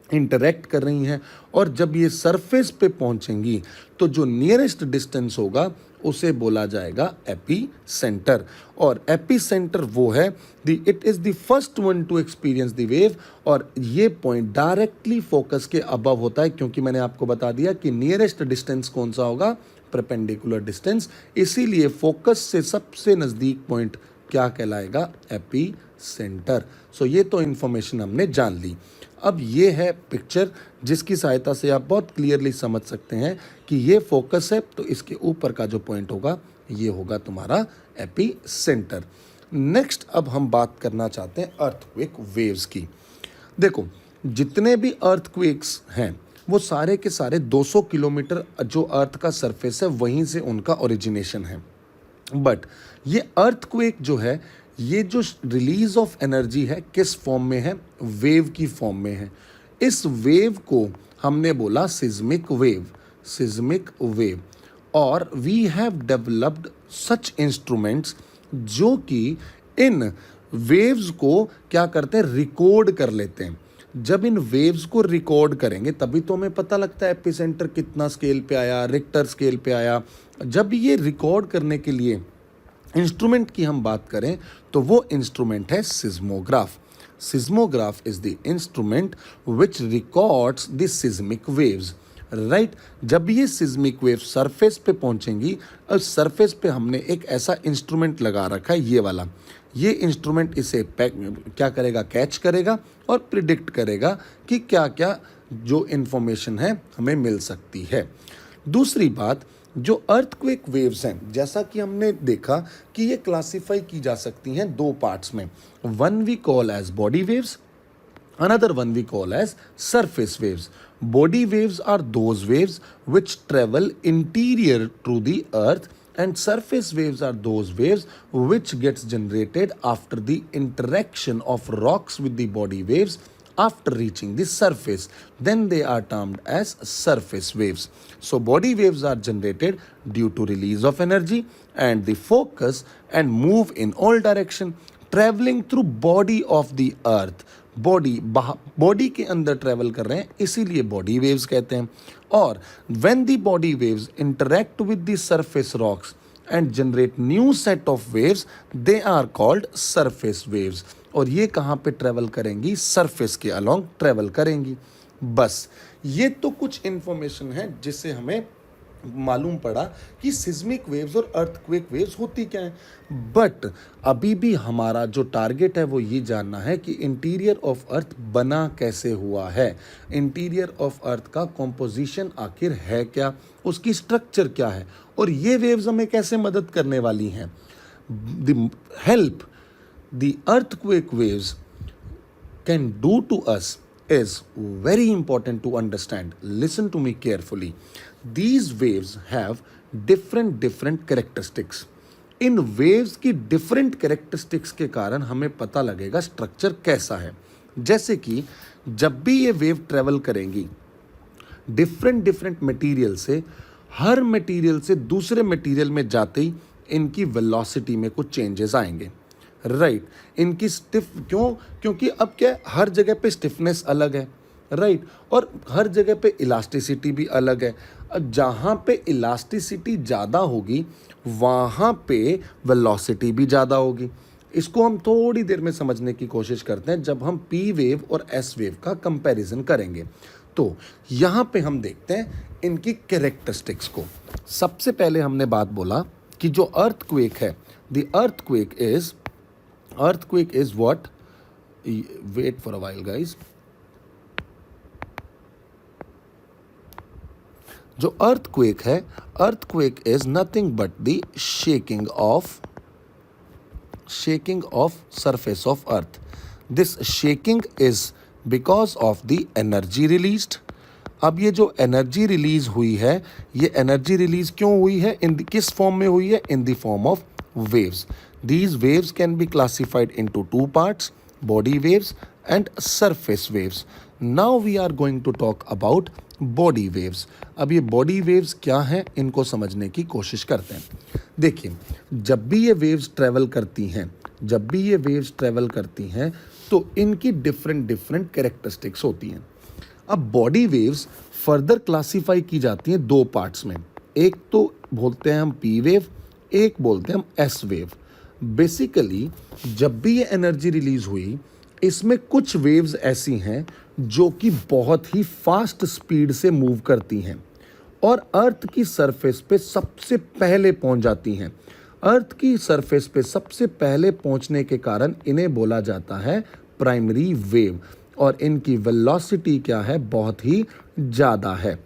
इंटरेक्ट कर रही हैं, और जब ये सरफेस पे पहुंचेंगी तो जो नियरेस्ट डिस्टेंस होगा उसे बोला जाएगा एपी सेंटर। और एपी सेंटर वो है it is the first one two experience the wave, और ये पॉइंट डायरेक्टली फोकस के अबव होता है, क्योंकि मैंने आपको बता दिया कि नियरेस्ट डिस्टेंस कौन सा होगा, परपेंडिकुलर डिस्टेंस। इसीलिए फोकस से सबसे नज़दीक पॉइंट क्या कहलाएगा, एपी सेंटर। सो ये तो इन्फॉर्मेशन हमने जान ली। अब ये है पिक्चर जिसकी सहायता से आप बहुत क्लियरली समझ सकते हैं कि ये फोकस है, तो इसके ऊपर का जो पॉइंट होगा ये होगा तुम्हारा एपी सेंटर। नेक्स्ट अब हम बात करना चाहते हैं अर्थक्वेक वेव्स की। देखो, जितने भी अर्थक्वेक्स हैं वो सारे के सारे 200 किलोमीटर जो अर्थ का सरफेस है वहीं से उनका ओरिजिनेशन है। बट ये अर्थक्वेक जो है, ये जो रिलीज ऑफ एनर्जी है किस फॉर्म में है, वेव की फॉर्म में है। इस वेव को हमने बोला सिज्मिक वेव। Seismic wave. और we have developed such instruments जो कि इन वेव्स को क्या करते हैं, रिकॉर्ड कर लेते हैं। जब इन वेव्स को रिकॉर्ड करेंगे तभी तो हमें पता लगता है एपिसेंटर कितना स्केल पे आया, रिक्टर स्केल पे आया। जब ये रिकॉर्ड करने के लिए इंस्ट्रूमेंट की हम बात करें तो वो इंस्ट्रूमेंट है seismograph. Seismograph is the instrument which records the seismic waves, right. जब ये सिज्मिक वेव सरफेस पे पहुंचेंगी, और सरफेस पे हमने एक ऐसा इंस्ट्रूमेंट लगा रखा है, ये वाला। ये इंस्ट्रूमेंट इसे क्या करेगा, कैच करेगा और प्रिडिक्ट करेगा कि क्या क्या जो इन्फॉर्मेशन है हमें मिल सकती है। दूसरी बात, जो अर्थक्वेक वेव्स हैं, जैसा कि हमने देखा कि ये क्लासिफाई की जा सकती हैं दो पार्ट्स में। One we call as body waves, another one we call as surface waves. Body waves are those waves which travel interior to the earth, and surface waves are those waves which gets generated after the interaction of rocks with the body waves after reaching the surface. Then they are termed as surface waves. So body waves are generated due to release of energy and the focus and move in all direction, traveling through body of the earth. Body के अंदर travel कर रहे हैं, इसीलिए body waves कहते हैं। और when the body waves interact with the surface rocks and generate new set of waves, they are called surface waves. और ये कहाँ पे ट्रेवल करेंगी, सरफेस के अलोंग ट्रेवल करेंगी। बस ये तो कुछ इंफॉर्मेशन है जिससे हमें मालूम पड़ा कि सिज्मिक वेव्स और अर्थक्वेक वेव्स होती क्या हैं। बट अभी भी हमारा जो टारगेट है वो ये जानना है कि इंटीरियर ऑफ अर्थ बना कैसे हुआ है, इंटीरियर ऑफ अर्थ का कॉम्पोजिशन आखिर है क्या, उसकी स्ट्रक्चर क्या है, और ये वेव्स हमें कैसे मदद करने वाली हैं। The help the earthquake waves can do to us is very important to understand. Listen to me carefully. These waves have different characteristics. In waves की different characteristics के कारण हमें पता लगेगा स्ट्रक्चर कैसा है। जैसे कि जब भी ये वेव ट्रेवल करेंगी डिफरेंट मटेरियल से, हर मटेरियल से दूसरे मटेरियल में जाते ही इनकी वेलोसिटी में कुछ चेंजेस आएंगे, राइट। इनकी क्योंकि अब क्या है, हर जगह पे स्टिफनेस अलग है, राइट। और हर जगह पे इलास्टिसिटी भी अलग है। जहाँ पे इलास्टिसिटी ज़्यादा होगी वहाँ पे वेलोसिटी भी ज़्यादा होगी। इसको हम थोड़ी देर में समझने की कोशिश करते हैं जब हम पी वेव और एस वेव का कंपैरिजन करेंगे। तो यहाँ पे हम देखते हैं इनकी कैरेक्टरिस्टिक्स को। सबसे पहले हमने बात बोला कि जो अर्थक्वेक है, the earthquake is what, wait for a while guys, जो अर्थक्वेक है, earthquake is nothing but the shaking of surface of earth. This shaking is because of the energy released. अब ये जो एनर्जी रिलीज हुई है, ये energy release क्यों हुई है, किस फॉर्म में हुई है, in the form of waves. These waves can be classified into two parts, body waves and surface waves. Now we are going to talk about body waves. अब ये body waves क्या हैं, इनको समझने की कोशिश करते हैं। देखिए, जब भी ये वेव्स ट्रेवल करती हैं तो इनकी डिफरेंट कैरेक्टरिस्टिक्स होती हैं। अब बॉडी वेव्स फर्दर क्लासीफाई की जाती हैं दो पार्ट्स में। एक तो बोलते हैं हम पी वेव, एक बोलते हैं हम एस वेव। बेसिकली जब भी ये एनर्जी रिलीज हुई, इसमें कुछ वेव्स ऐसी हैं जो कि बहुत ही फास्ट स्पीड से मूव करती हैं और अर्थ की सरफेस पे सबसे पहले पहुंच जाती हैं। अर्थ की सरफेस पे सबसे पहले पहुंचने के कारण इन्हें बोला जाता है प्राइमरी वेव, और इनकी वेलोसिटी क्या है, बहुत ही ज़्यादा है,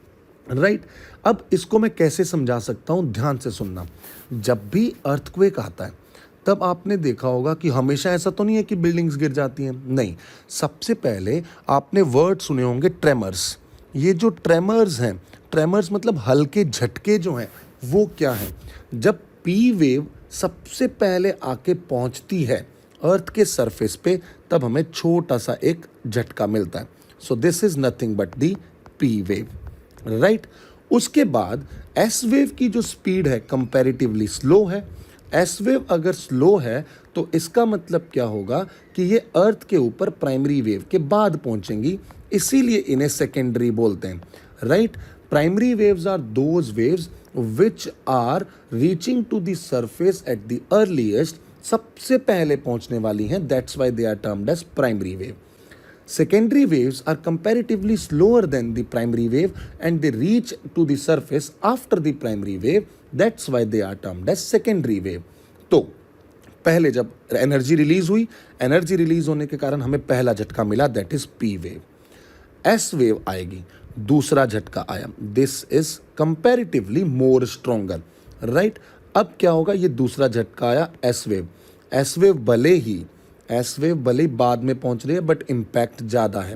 राइट। अब इसको मैं कैसे समझा सकता हूँ, ध्यान से सुनना। जब भी अर्थक्वेक आता है तब आपने देखा होगा कि हमेशा ऐसा तो नहीं है कि बिल्डिंग्स गिर जाती हैं, नहीं। सबसे पहले आपने वर्ड सुने होंगे ट्रेमर्स। ये जो ट्रेमर्स हैं, ट्रेमर्स मतलब हल्के झटके जो हैं, वो क्या हैं, जब पी वेव सबसे पहले आके पहुंचती है अर्थ के सरफेस पे, तब हमें छोटा सा एक झटका मिलता है। सो this is nothing but the P wave, right. उसके बाद एस वेव की जो स्पीड है कंपैरेटिवली स्लो है। एस वेव अगर स्लो है तो इसका मतलब क्या होगा कि ये अर्थ के ऊपर प्राइमरी वेव के बाद पहुंचेंगी, इसीलिए इन्हें सेकेंडरी बोलते हैं, right. Primary waves are those waves which are reaching to the surface at the earliest, सबसे पहले पहुंचने वाली हैं, that's why they are termed as primary wave. Secondary waves are comparatively slower than the primary wave and they reach to the surface after the primary wave. That's why they are termed as secondary wave. तो पहले जब energy release हुई, energy release होने के कारण हमें पहला झटका मिला, that is P wave. S wave आएगी, दूसरा झटका आया, this is comparatively more stronger, right. अब क्या होगा, ये दूसरा झटका आया एस वेव। एस वेव भले ही बाद में पहुंच रही है बट इम्पैक्ट ज़्यादा है,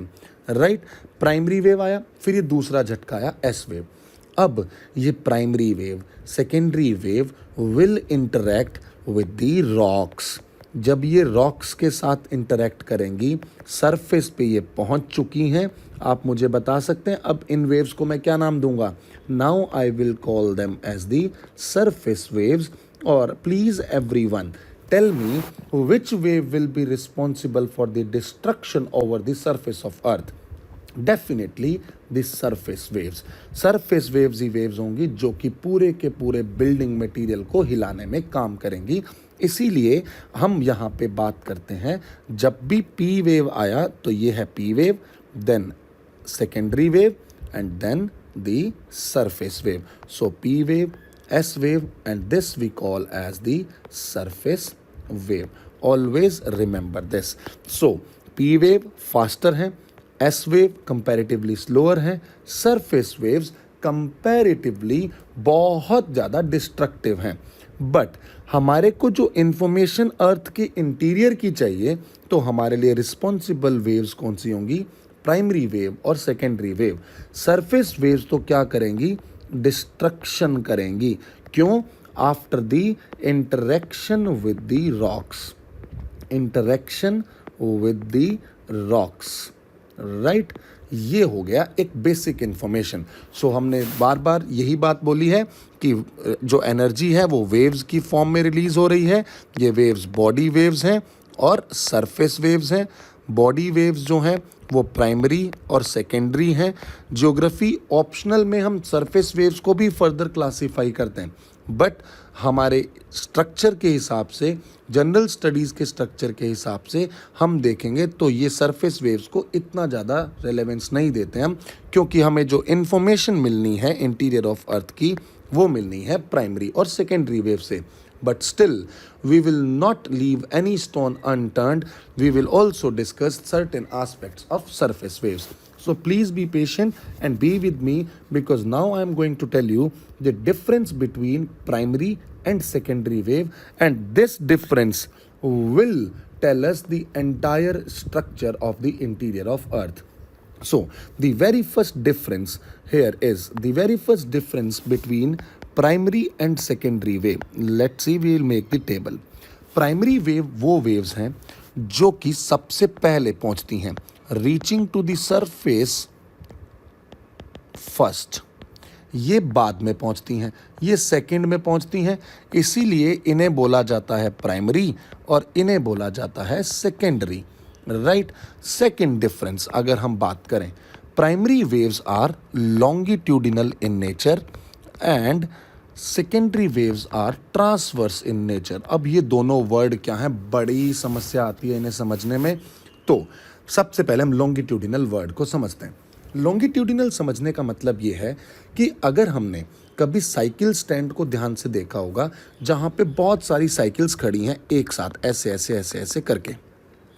राइट। प्राइमरी वेव आया, फिर ये दूसरा झटका आया एस वेव। अब ये primary wave, secondary wave will interact with the rocks. जब ये रॉक्स के साथ इंटरैक्ट करेंगी, सरफेस पे ये पहुंच चुकी हैं। आप मुझे बता सकते हैं अब इन वेव्स को मैं क्या नाम दूंगा? Now I will call them as the surface waves. और please everyone tell me which wave will be responsible for the destruction over the surface of earth? Definitely the surface waves. Surface waves he waves होंगी जो कि पूरे के पूरे building material को हिलाने में काम करेंगी। इसीलिए हम यहाँ पे बात करते हैं, जब भी पी वेव आया तो ये है P wave, then secondary wave and then the surface wave. So P wave, S wave, and this we call as the surface wave. Always remember this. So P wave faster है, S wave comparatively slower है, surface waves comparatively बहुत ज़्यादा destructive हैं। But हमारे को जो information अर्थ के interior की चाहिए, तो हमारे लिए रिस्पॉन्सिबल वेव्स कौन सी होंगी? प्राइमरी वेव और सेकेंडरी वेव। सरफेस वेव्स तो क्या करेंगी? डिस्ट्रक्शन करेंगी। क्यों? After the interaction with the rocks, interaction with the rocks, right. ये हो गया एक बेसिक इंफॉर्मेशन। सो हमने बार बार यही बात बोली है कि जो एनर्जी है वो वेव्स की फॉर्म में रिलीज हो रही है। ये वेव्स बॉडी वेव्स हैं और सरफेस वेव्स हैं। बॉडी वेव्स जो हैं वो प्राइमरी और सेकेंडरी हैं। ज्योग्राफी ऑप्शनल में हम सरफेस वेव्स को भी फर्दर क्लासीफाई करते हैं, बट हमारे स्ट्रक्चर के हिसाब से, जनरल स्टडीज़ के स्ट्रक्चर के हिसाब से हम देखेंगे तो ये सरफेस वेव्स को इतना ज़्यादा रेलेवेंस नहीं देते हम, क्योंकि हमें जो इन्फॉर्मेशन मिलनी है इंटीरियर ऑफ अर्थ की वो मिलनी है प्राइमरी और सेकेंडरी वेव से। But still, we will not leave any stone unturned. We will also discuss certain aspects of surface waves. So please be patient and be with me, because now I am going to tell you the difference between primary and secondary wave, and this difference will tell us the entire structure of the interior of Earth. So the very first difference here is the very first difference between primary and secondary wave. Let's see, we will make the table. Primary wave वो waves हैं जो कि सबसे पहले पहुंचती हैं, reaching to the surface first. ये बाद में पहुंचती हैं, ये सेकंड में पहुंचती हैं, इसीलिए इन्हें बोला जाता है प्राइमरी और इन्हें बोला जाता है सेकेंडरी, राइट। सेकेंड डिफरेंस अगर हम बात करें, primary waves are longitudinal in nature and secondary waves are transverse in nature. अब ये दोनों वर्ड क्या हैं, बड़ी समस्या आती है इन्हें समझने में। तो सबसे पहले हम लॉन्गिट्यूडिनल वर्ड को समझते हैं। लॉन्गिट्यूडिनल समझने का मतलब ये है कि अगर हमने कभी साइकिल स्टैंड को ध्यान से देखा होगा, जहाँ पे बहुत सारी साइकिल्स खड़ी हैं एक साथ ऐसे ऐसे ऐसे ऐसे करके,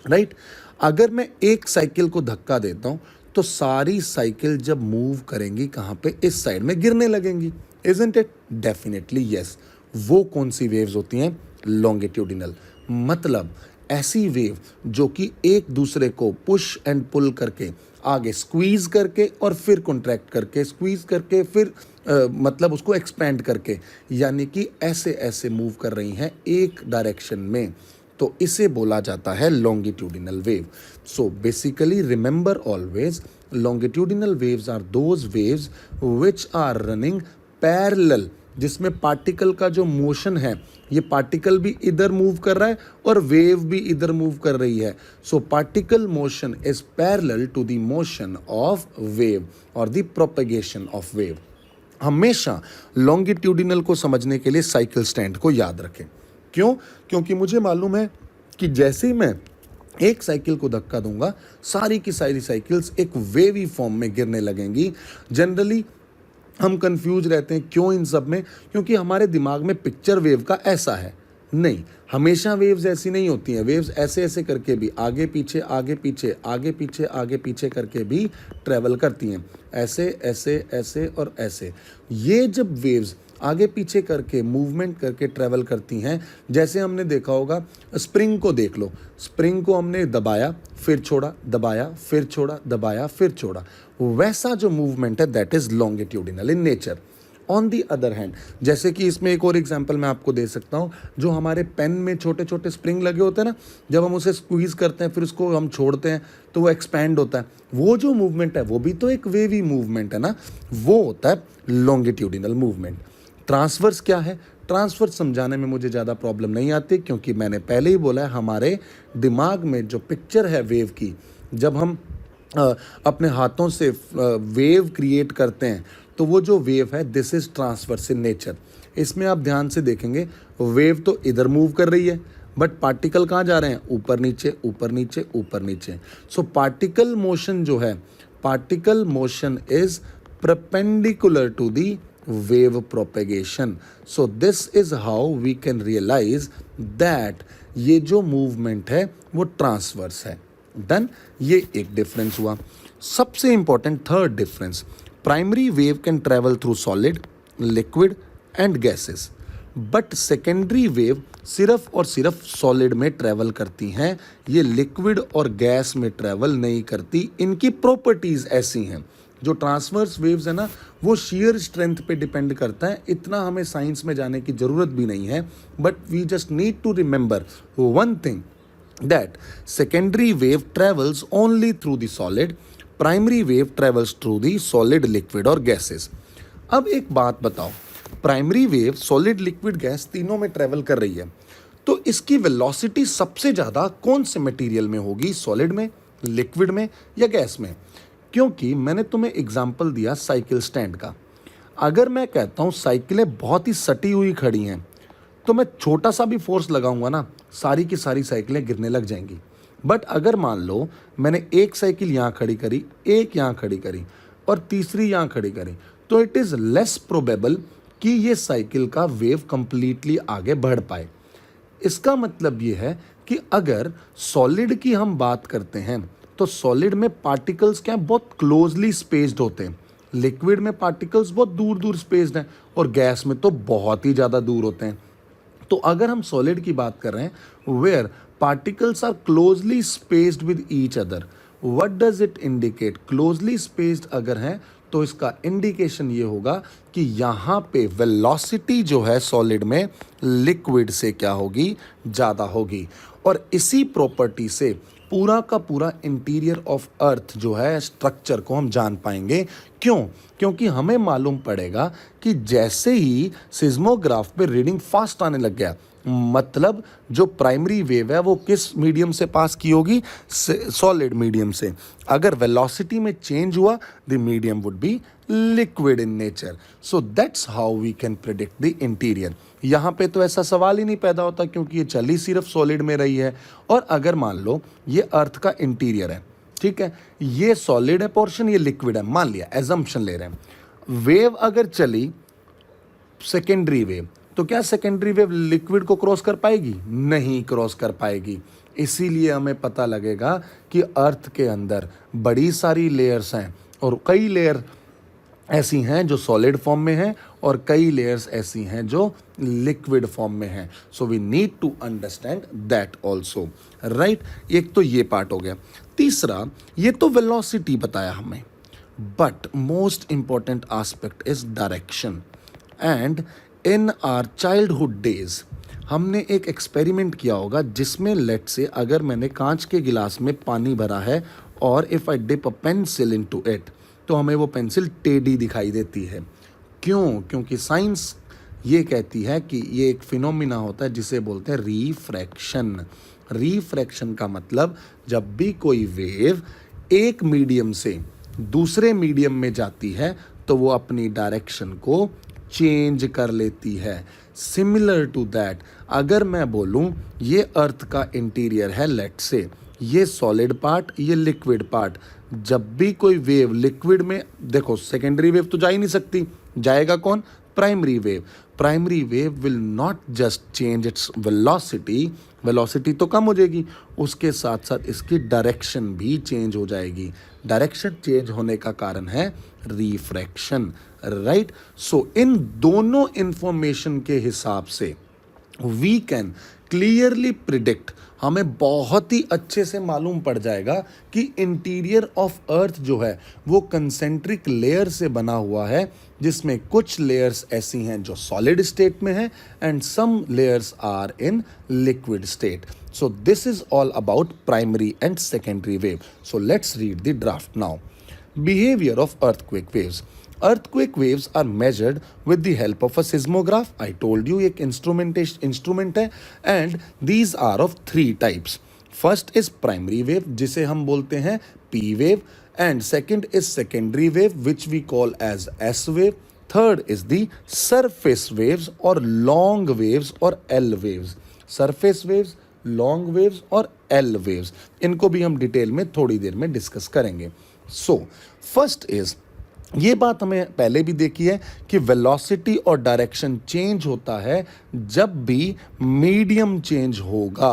राइट। अगर मैं एक साइकिल को धक्का देता हूँ तो सारी साइकिल जब मूव करेंगी कहाँ पे, इस साइड में गिरने लगेंगी, इजंट इट? Definitely yes. वो कौन सी वेव्स होती हैं? लॉन्गिट्यूडिनल। मतलब ऐसी वेव जो कि एक दूसरे को पुश एंड पुल करके, आगे स्क्वीज करके और फिर कॉन्ट्रैक्ट करके, स्क्वीज करके फिर मतलब उसको एक्सपेंड करके, यानी कि ऐसे ऐसे मूव कर रही हैं एक डायरेक्शन में, तो इसे बोला जाता है longitudinal wave. So basically remember always, longitudinal waves are those waves which are running parallel, जिसमें पार्टिकल का जो मोशन है, ये पार्टिकल भी इधर मूव कर रहा है और वेव भी इधर मूव कर रही है। So particle motion is parallel to the motion of wave और द प्रोपेगेशन ऑफ वेव। हमेशा लॉन्गिट्यूडिनल को समझने के लिए साइकिल स्टैंड को याद रखें। क्यों? क्योंकि मुझे मालूम है कि जैसे ही मैं एक साइकिल को धक्का दूंगा, सारी की सारी साइकिल्स एक वेवी फॉर्म में गिरने लगेंगी। जनरली हम कंफ्यूज रहते हैं क्यों इन सब में, क्योंकि हमारे दिमाग में पिक्चर वेव का ऐसा है। नहीं, हमेशा वेव्स ऐसी नहीं होती हैं। वेव्स ऐसे ऐसे करके भी आगे पीछे आगे पीछे आगे पीछे आगे पीछे करके भी ट्रैवल करती हैं, ऐसे ऐसे ऐसे और ऐसे। ये जब वेव्स आगे पीछे करके मूवमेंट करके ट्रैवल करती हैं, जैसे हमने देखा होगा, स्प्रिंग को देख लो, स्प्रिंग को हमने दबाया फिर छोड़ा, दबाया फिर छोड़ा, दबाया फिर छोड़ा, वैसा जो मूवमेंट है that is longitudinal in nature. On the other hand, जैसे कि इसमें एक और एग्जांपल मैं आपको दे सकता हूँ, जो हमारे पेन में छोटे छोटे स्प्रिंग लगे होते हैं ना, जब हम उसे स्क्वीज़ करते हैं फिर उसको हम छोड़ते हैं तो वो एक्सपैंड होता है, वो जो मूवमेंट है वो भी तो एक वेवी मूवमेंट है ना, वो होता है लॉन्गिट्यूडिनल मूवमेंट। ट्रांसवर्स क्या है? ट्रांसवर्स समझाने में मुझे ज़्यादा प्रॉब्लम नहीं आती, क्योंकि मैंने पहले ही बोला है हमारे दिमाग में जो पिक्चर है वेव की, जब हम अपने हाथों से वेव क्रिएट करते हैं तो वो जो वेव है this is transverse in nature. इसमें आप ध्यान से देखेंगे वेव तो इधर मूव कर रही है, बट पार्टिकल कहाँ जा रहे हैं? ऊपर नीचे ऊपर नीचे ऊपर नीचे। सो पार्टिकल मोशन जो है, particle motion is perpendicular to the wave propagation. So this is how we can realize that ये जो movement है वो ट्रांसवर्स है। डन, ये एक डिफरेंस हुआ। सबसे important third difference, primary wave can travel through solid, liquid and gases, but secondary wave सिर्फ और सिर्फ सॉलिड में ट्रेवल करती हैं, ये लिक्विड और गैस में ट्रेवल नहीं करती। इनकी प्रॉपर्टीज ऐसी हैं। जो ट्रांसवर्स वेव्स है ना, वो शेयर स्ट्रेंथ पे डिपेंड करता है, इतना हमें साइंस में जाने की ज़रूरत भी नहीं है, but we just need to remember one thing, that secondary wave travels only through the solid, primary wave travels through the solid, liquid और गैसेस। अब एक बात बताओ, primary wave solid, liquid, gas तीनों में ट्रेवल कर रही है, तो इसकी वेलोसिटी सबसे ज़्यादा कौन से मटेरियल में होगी, सॉलिड में, लिक्विड में या गैस में? क्योंकि मैंने तुम्हें एग्जांपल दिया साइकिल स्टैंड का। अगर मैं कहता हूँ साइकिलें बहुत ही सटी हुई खड़ी हैं, तो मैं छोटा सा भी फोर्स लगाऊंगा ना, सारी की सारी साइकिलें गिरने लग जाएंगी। बट अगर मान लो मैंने एक साइकिल यहाँ खड़ी करी, एक यहाँ खड़ी करी और तीसरी यहाँ खड़ी करी, तो इट इज़ लेस प्रोबेबल कि ये साइकिल का वेव कंप्लीटली आगे बढ़ पाए। इसका मतलब ये है कि अगर सॉलिड की हम बात करते हैं तो सॉलिड में पार्टिकल्स क्या बहुत क्लोजली स्पेस्ड होते हैं, लिक्विड में पार्टिकल्स बहुत दूर दूर स्पेस्ड हैं और गैस में तो बहुत ही ज़्यादा दूर होते हैं। तो अगर हम सॉलिड की बात कर रहे हैं where particles are closely spaced with each other, what does it indicate? Closely spaced अगर हैं तो इसका इंडिकेशन ये होगा कि यहाँ पे वेलोसिटी जो है सॉलिड में लिक्विड से क्या होगी, ज़्यादा होगी। और इसी प्रॉपर्टी से पूरा का पूरा इंटीरियर ऑफ अर्थ जो है स्ट्रक्चर को हम जान पाएंगे। क्यों? क्योंकि हमें मालूम पड़ेगा कि जैसे ही सिस्मोग्राफ पे रीडिंग फास्ट आने लग गया, मतलब जो प्राइमरी वेव है वो किस मीडियम से पास की होगी, सॉलिड मीडियम से। अगर वेलोसिटी में चेंज हुआ the medium would be liquid in nature. So that's how we can predict the interior. यहाँ पे तो ऐसा सवाल ही नहीं पैदा होता क्योंकि ये चली सिर्फ सॉलिड में रही है। और अगर मान लो ये अर्थ का इंटीरियर है, ठीक है, ये सॉलिड है पोर्शन, ये लिक्विड है, मान लिया, एजम्पशन ले रहे हैं। वेव अगर चली सेकेंडरी वेव, तो क्या सेकेंडरी वेव लिक्विड को क्रॉस कर पाएगी? नहीं क्रॉस कर पाएगी। इसीलिए हमें पता लगेगा कि अर्थ के अंदर बड़ी सारी लेयर्स हैं और कई लेयर ऐसी हैं जो सॉलिड फॉर्म में हैं और कई लेयर्स ऐसी हैं जो लिक्विड फॉर्म में हैं। So we need to understand that also, right. एक तो ये पार्ट हो गया। तीसरा, ये तो वेलोसिटी बताया हमें, but most important aspect is direction. And in our childhood days हमने एक एक्सपेरिमेंट किया होगा जिसमें लेट से अगर मैंने कांच के गिलास में पानी भरा है और if I dip a pencil into it, तो हमें वो पेंसिल टेढ़ी दिखाई देती है। क्यों? क्योंकि साइंस ये कहती है कि ये एक फिनोमिना होता है जिसे बोलते हैं रिफ्रैक्शन। रिफ्रैक्शन का मतलब जब भी कोई वेव एक मीडियम से दूसरे मीडियम में जाती है तो वो अपनी डायरेक्शन को चेंज कर लेती है। सिमिलर टू दैट, अगर मैं बोलूँ ये अर्थ का इंटीरियर है, लेट से ये सॉलिड पार्ट, ये लिक्विड पार्ट, जब भी कोई वेव लिक्विड में, देखो सेकेंडरी वेव तो जा ही नहीं सकती, जाएगा कौन? Primary wave. Primary wave will not just change its velocity, velocity तो कम हो जाएगी, उसके साथ साथ इसकी डायरेक्शन भी चेंज हो जाएगी। डायरेक्शन चेंज होने का कारण है रिफ्रैक्शन, राइट। सो इन दोनों इंफॉर्मेशन के हिसाब से वी कैन क्लियरली प्रिडिक्ट, हमें बहुत ही अच्छे से मालूम पड़ जाएगा कि इंटीरियर ऑफ अर्थ जो है वो कंसेंट्रिक लेयर से बना हुआ है, जिसमें कुछ लेयर्स ऐसी हैं जो सॉलिड स्टेट में हैं and some layers are in liquid state. So this is all about primary and secondary wave. So let's read the draft now. Behavior of earthquake waves. Earthquake waves are measured with the help of a seismograph. I told you एक instrument है and these are of three types. First is primary wave जिसे हम बोलते हैं P wave, and second is secondary wave which we call as S wave. Third is the surface waves or long waves or L waves. Surface waves, long waves और L waves, इनको भी हम detail में थोड़ी देर में discuss करेंगे। So first is, ये बात हमें पहले भी देखी है कि वेलोसिटी और डायरेक्शन चेंज होता है जब भी मीडियम चेंज होगा।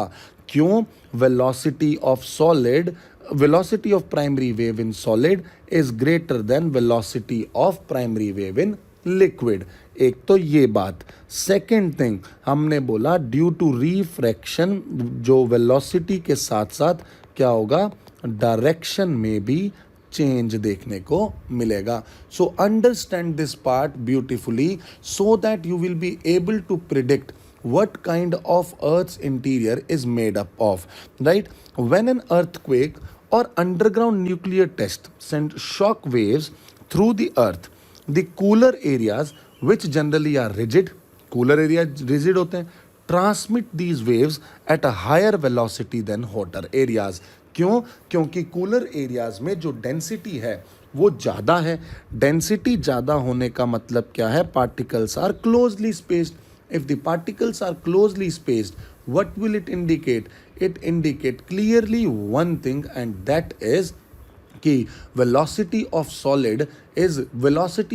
क्यों? Velocity of solid, velocity of primary wave in solid is greater than velocity of primary wave in liquid. एक तो ये बात। सेकेंड थिंग हमने बोला ड्यू टू रिफ्रैक्शन, जो वेलोसिटी के साथ साथ क्या होगा, डायरेक्शन में भी चेंज देखने को मिलेगा। So understand this part beautifully so that you will be able to predict what kind of Earth's interior is made up of, right? When an earthquake or underground nuclear test send shock waves through the earth, the cooler areas which generally are rigid, cooler area rigid होते हैं, transmit these waves at a higher velocity than hotter areas. क्यों? क्योंकि cooler areas में जो density है वो ज़्यादा है. डेंसिटी ज़्यादा होने का मतलब क्या है? Particles are closely spaced. If the particles are closely spaced, what will it indicate? It indicate clearly one thing, and that is कि velocity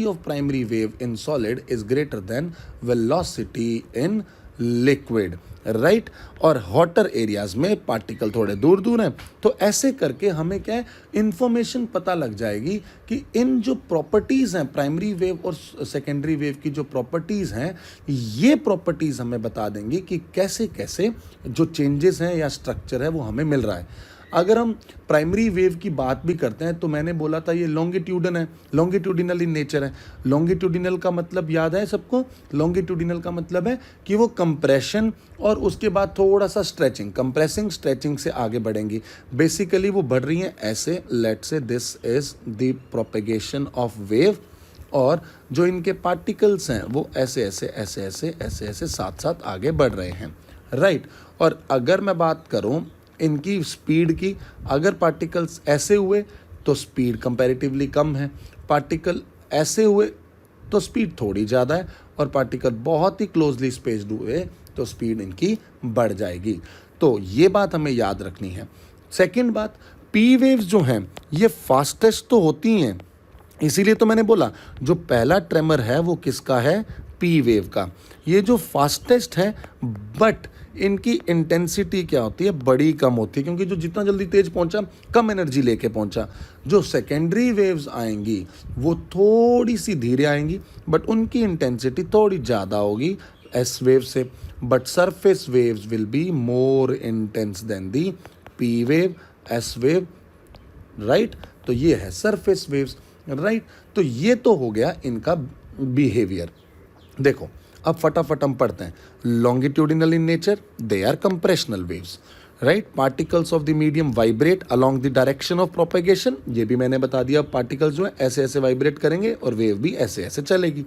of primary wave in solid is greater than velocity in liquid, right. और hotter areas में particle थोड़े दूर दूर हैं. तो ऐसे करके हमें क्या है, इंफॉर्मेशन पता लग जाएगी कि इन जो प्रॉपर्टीज़ हैं प्राइमरी वेव और सेकेंडरी वेव की जो प्रॉपर्टीज़ हैं, ये प्रॉपर्टीज़ हमें बता देंगी कि कैसे कैसे जो चेंजेस हैं या स्ट्रक्चर है वो हमें मिल रहा है. अगर हम प्राइमरी वेव की बात भी करते हैं तो मैंने बोला था ये लॉन्गिट्यूडन है, लॉन्गिट्यूडिनल इन नेचर है. लॉन्गिट्यूडिनल का मतलब याद है सबको? लॉन्गिट्यूडिनल का मतलब है कि वो कंप्रेशन और उसके बाद थोड़ा सा स्ट्रेचिंग, कंप्रेसिंग स्ट्रेचिंग से आगे बढ़ेंगी. बेसिकली वो बढ़ रही हैं ऐसे. लेट से this is the propagation of wave, और जो इनके पार्टिकल्स हैं वो ऐसे ऐसे ऐसे ऐसे ऐसे ऐसे साथ साथ आगे बढ़ रहे हैं, राइट. और अगर मैं बात करूं इनकी स्पीड की, अगर पार्टिकल्स ऐसे हुए तो स्पीड कंपैरेटिवली कम है, पार्टिकल ऐसे हुए तो स्पीड थोड़ी ज़्यादा है, और पार्टिकल बहुत ही क्लोजली स्पेस्ड हुए तो स्पीड इनकी बढ़ जाएगी. तो ये बात हमें याद रखनी है. सेकंड बात, पी वेव्स जो हैं ये फास्टेस्ट तो होती हैं, इसीलिए तो मैंने बोला जो पहला ट्रेमर है वो किसका है? पी वेव का. ये जो फास्टेस्ट है, बट इनकी इंटेंसिटी क्या होती है? बड़ी कम होती है, क्योंकि जो जितना जल्दी तेज पहुंचा कम एनर्जी लेके पहुंचा. जो सेकेंडरी वेव्स आएंगी वो थोड़ी सी धीरे आएंगी, बट उनकी इंटेंसिटी थोड़ी ज़्यादा होगी एस वेव से. But surface waves will be more intense then the P wave, S wave, right. तो ये है सरफेस वेव्स, राइट. तो ये तो हो गया इनका बिहेवियर. देखो अब फटाफट हम पढ़ते हैं. Longitudinal in nature, they are compressional waves, right. Particles of the medium vibrate along the direction of propagation. ये भी मैंने बता दिया, पार्टिकल्स जो है ऐसे ऐसे वाइब्रेट करेंगे और वेव भी ऐसे ऐसे चलेगी.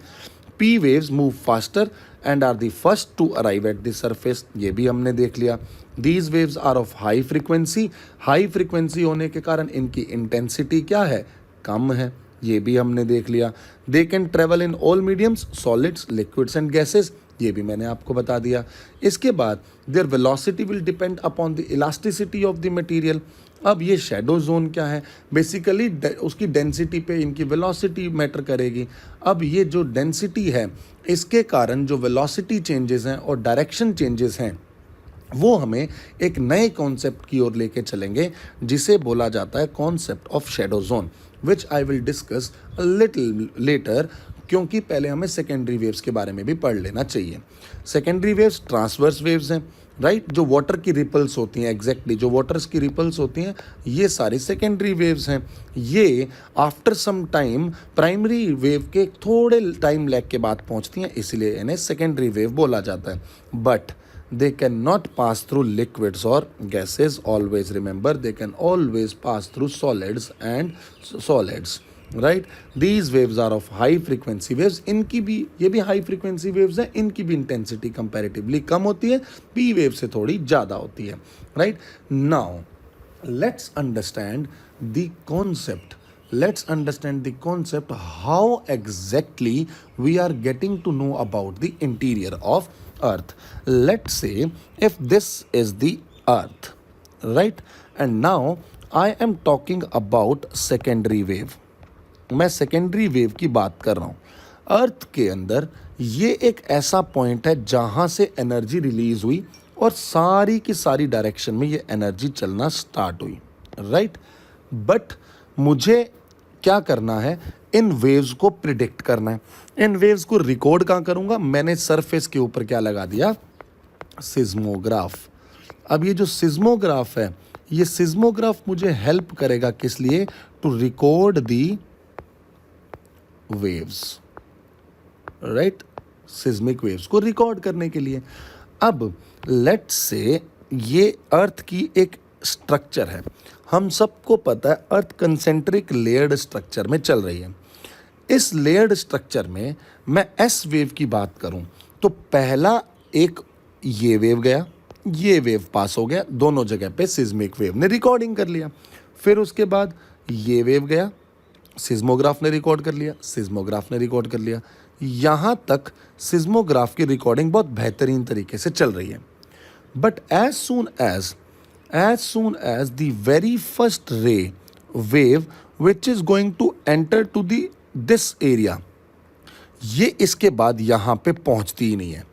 P waves move faster and are the first to arrive at the surface. ये भी हमने देख लिया. These waves are of high frequency. High frequency होने के कारण इनकी इंटेंसिटी क्या है? कम है. ये भी हमने देख लिया. They can travel in all mediums, solids, liquids and gases. ये भी मैंने आपको बता दिया. इसके बाद there velocity will depend upon the elasticity of the material. अब ये शेडो जोन क्या है? बेसिकली उसकी डेंसिटी पे इनकी वेलोसिटी मैटर करेगी. अब ये जो डेंसिटी है इसके कारण जो वेलोसिटी चेंजेस हैं और डायरेक्शन चेंजेस हैं वो हमें एक नए कॉन्सेप्ट की ओर लेके चलेंगे जिसे बोला जाता है concept of shadow zone, which I will discuss a little letter, क्योंकि पहले हमें सेकेंडरी वेव्स के बारे में भी पढ़ लेना चाहिए. सेकेंडरी वेव्स ट्रांसवर्स वेव्स हैं, राइट. जो वाटर की रिपल्स होती हैं, एग्जैक्टली जो वाटर्स की रिपल्स होती हैं, ये सारी सेकेंडरी वेव्स हैं. ये after some time primary wave के थोड़े टाइम लैग के बाद पहुंचती हैं, इसलिए इन्हें सेकेंडरी वेव बोला जाता है. But they cannot pass through liquids or gases. Always remember, they can always pass through solids and solids, right. These waves are of high frequency waves. इनकी भी, ये भी high frequency waves हैं, इनकी भी intensity comparatively कम होती है, P wave से थोड़ी ज़्यादा होती है, right. Now let's understand the concept. Let's understand the concept how exactly we are getting to know about the interior of earth. Let's say if this is the earth, right, and now I am talking about secondary wave. मैं secondary wave की बात कर रहा हूँ. अर्थ के अंदर ये एक ऐसा पॉइंट है जहाँ से एनर्जी रिलीज हुई और सारी की सारी डायरेक्शन में ये एनर्जी चलना स्टार्ट हुई, राइट. बट मुझे क्या करना है? इन वेव्स को प्रिडिक्ट करना है. इन वेव्स को रिकॉर्ड कहाँ करूँगा? मैंने सरफेस के ऊपर क्या लगा दिया? सिज्मोग्राफ. अब ये जो सिज्मोग्राफ है, ये सिज्मोग्राफ मुझे हेल्प करेगा किस लिए? To record the waves, right. Seismic waves को रिकॉर्ड करने के लिए. अब लेट्स से ये अर्थ की एक स्ट्रक्चर है. हम सबको पता है अर्थ कंसेंट्रिक लेयर्ड स्ट्रक्चर में चल रही है. इस लेयर्ड स्ट्रक्चर में मैं एस वेव की बात करूं तो पहला एक ये वेव गया, ये वेव पास हो गया, दोनों जगह पे सिस्मिक वेव ने रिकॉर्डिंग कर लिया। फिर उसके बाद ये वेव गया, सिस्मोग्राफ ने रिकॉर्ड कर लिया, सिस्मोग्राफ ने रिकॉर्ड कर लिया। यहाँ तक सिस्मोग्राफ की रिकॉर्डिंग बहुत बेहतरीन तरीके से चल रही है। But as soon as the very first ray wave which is going to enter to this area, ये इसके बाद यहाँ पे पहुँचती ही नहीं है।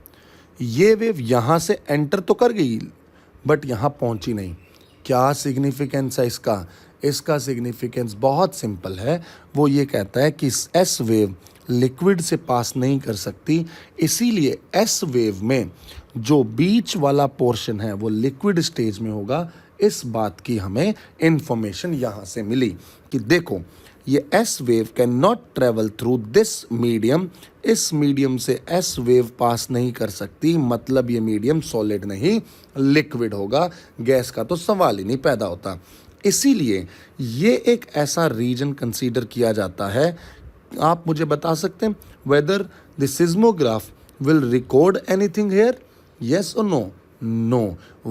ये वेव यहाँ से एंटर तो कर गई बट यहाँ पहुँची नहीं। क्या सिग्निफिकेंस है इसका? इसका सिग्निफिकेंस बहुत सिंपल है। वो ये कहता है कि एस वेव लिक्विड से पास नहीं कर सकती, इसीलिए एस वेव में जो बीच वाला पोर्शन है वो लिक्विड स्टेज में होगा। इस बात की हमें इंफॉर्मेशन यहाँ से मिली कि देखो ये S wave can not travel through this medium, इस मीडियम से एस वेव पास नहीं कर सकती, मतलब ये मीडियम सॉलिड नहीं लिक्विड होगा। गैस का तो सवाल ही नहीं पैदा होता। इसीलिए ये एक ऐसा रीजन कंसीडर किया जाता है। आप मुझे बता सकते हैं whether the seismograph will record anything here, yes or no? No.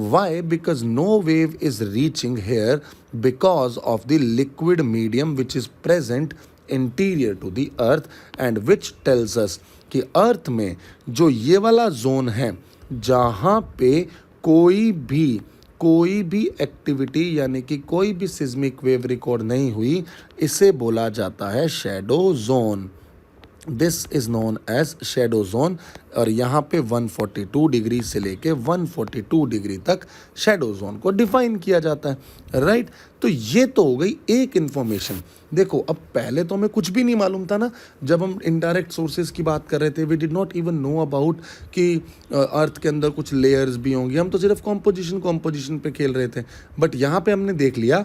Why? Because no wave is reaching here because of the liquid medium which is present interior to the earth and which tells us कि अर्थ में जो ये वाला zone है जहाँ पे कोई भी एक्टिविटी यानी कि कोई भी सिस्मिक वेव रिकॉर्ड नहीं हुई, इसे बोला जाता है shadow zone. This is known as shadow zone. और यहाँ पे 142 डिग्री से लेके 142 डिग्री तक शेडो जोन को डिफाइन किया जाता है, राइट। तो ये तो हो गई एक इन्फॉर्मेशन। देखो अब पहले तो हमें कुछ भी नहीं मालूम था ना, जब हम इनडायरेक्ट सोर्सेज की बात कर रहे थे, we did not even know about कि अर्थ के अंदर कुछ लेयर्स भी होंगी। हम तो सिर्फ कॉम्पोजिशन पे खेल रहे थे। बट यहाँ पे हमने देख लिया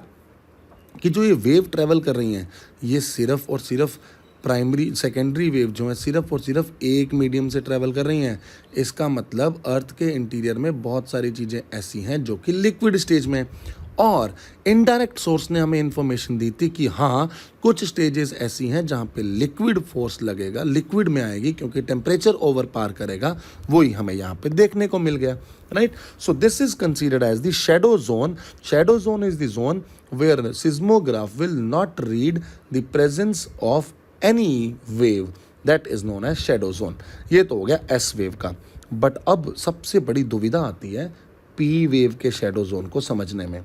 कि जो ये वेव ट्रेवल कर रही हैं ये सिर्फ और सिर्फ प्राइमरी सेकेंडरी वेव जो है सिर्फ और सिर्फ एक मीडियम से ट्रैवल कर रही हैं। इसका मतलब अर्थ के इंटीरियर में बहुत सारी चीज़ें ऐसी हैं जो कि लिक्विड स्टेज में, और इनडायरेक्ट सोर्स ने हमें इंफॉर्मेशन दी थी कि हाँ कुछ स्टेजेस ऐसी हैं जहाँ पे लिक्विड फोर्स लगेगा, लिक्विड में आएगी क्योंकि टेम्परेचर ओवर पार करेगा। वही हमें यहाँ पे देखने को मिल गया, right. So this is considered as the shadow zone. Shadow zone is the zone where seismograph will not read the presence of any wave, that is known as shadow zone. ये तो हो गया एस वेव का। But अब सबसे बड़ी दुविधा आती है पी वेव के शैडो जोन को समझने में।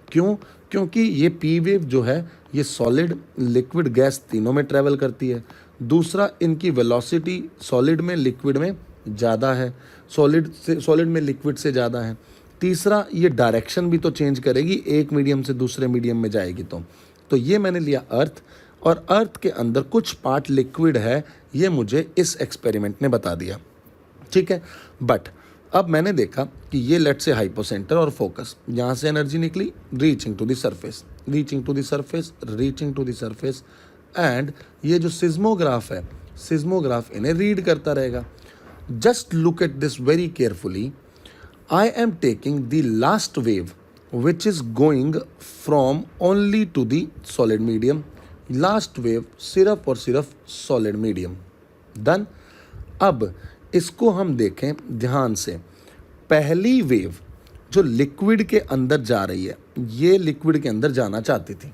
क्यों? क्योंकि ये पी वेव जो है ये सॉलिड लिक्विड गैस तीनों में ट्रैवल करती है। दूसरा, इनकी वेलोसिटी सॉलिड में लिक्विड में ज़्यादा है, सॉलिड में लिक्विड से ज़्यादा है। तीसरा, ये डायरेक्शन भी तो चेंज करेगी, एक मीडियम से दूसरे मीडियम में जाएगी। तो ये मैंने लिया अर्थ, और अर्थ के अंदर कुछ पार्ट लिक्विड है, ये मुझे इस एक्सपेरिमेंट ने बता दिया, ठीक है। बट अब मैंने देखा कि ये लेट से हाइपोसेंटर और फोकस, यहाँ से एनर्जी निकली reaching to the surface, and ये जो सिस्मोग्राफ है, सिस्मोग्राफ इन्हें रीड करता रहेगा। Just look at this very carefully. I am taking the last wave which is going from only to the solid medium. Last wave सिर्फ और सिर्फ solid medium, done. अब इसको हम देखें ध्यान से। पहली वेव जो लिक्विड के अंदर जा रही है, ये लिक्विड के अंदर जाना चाहती थी।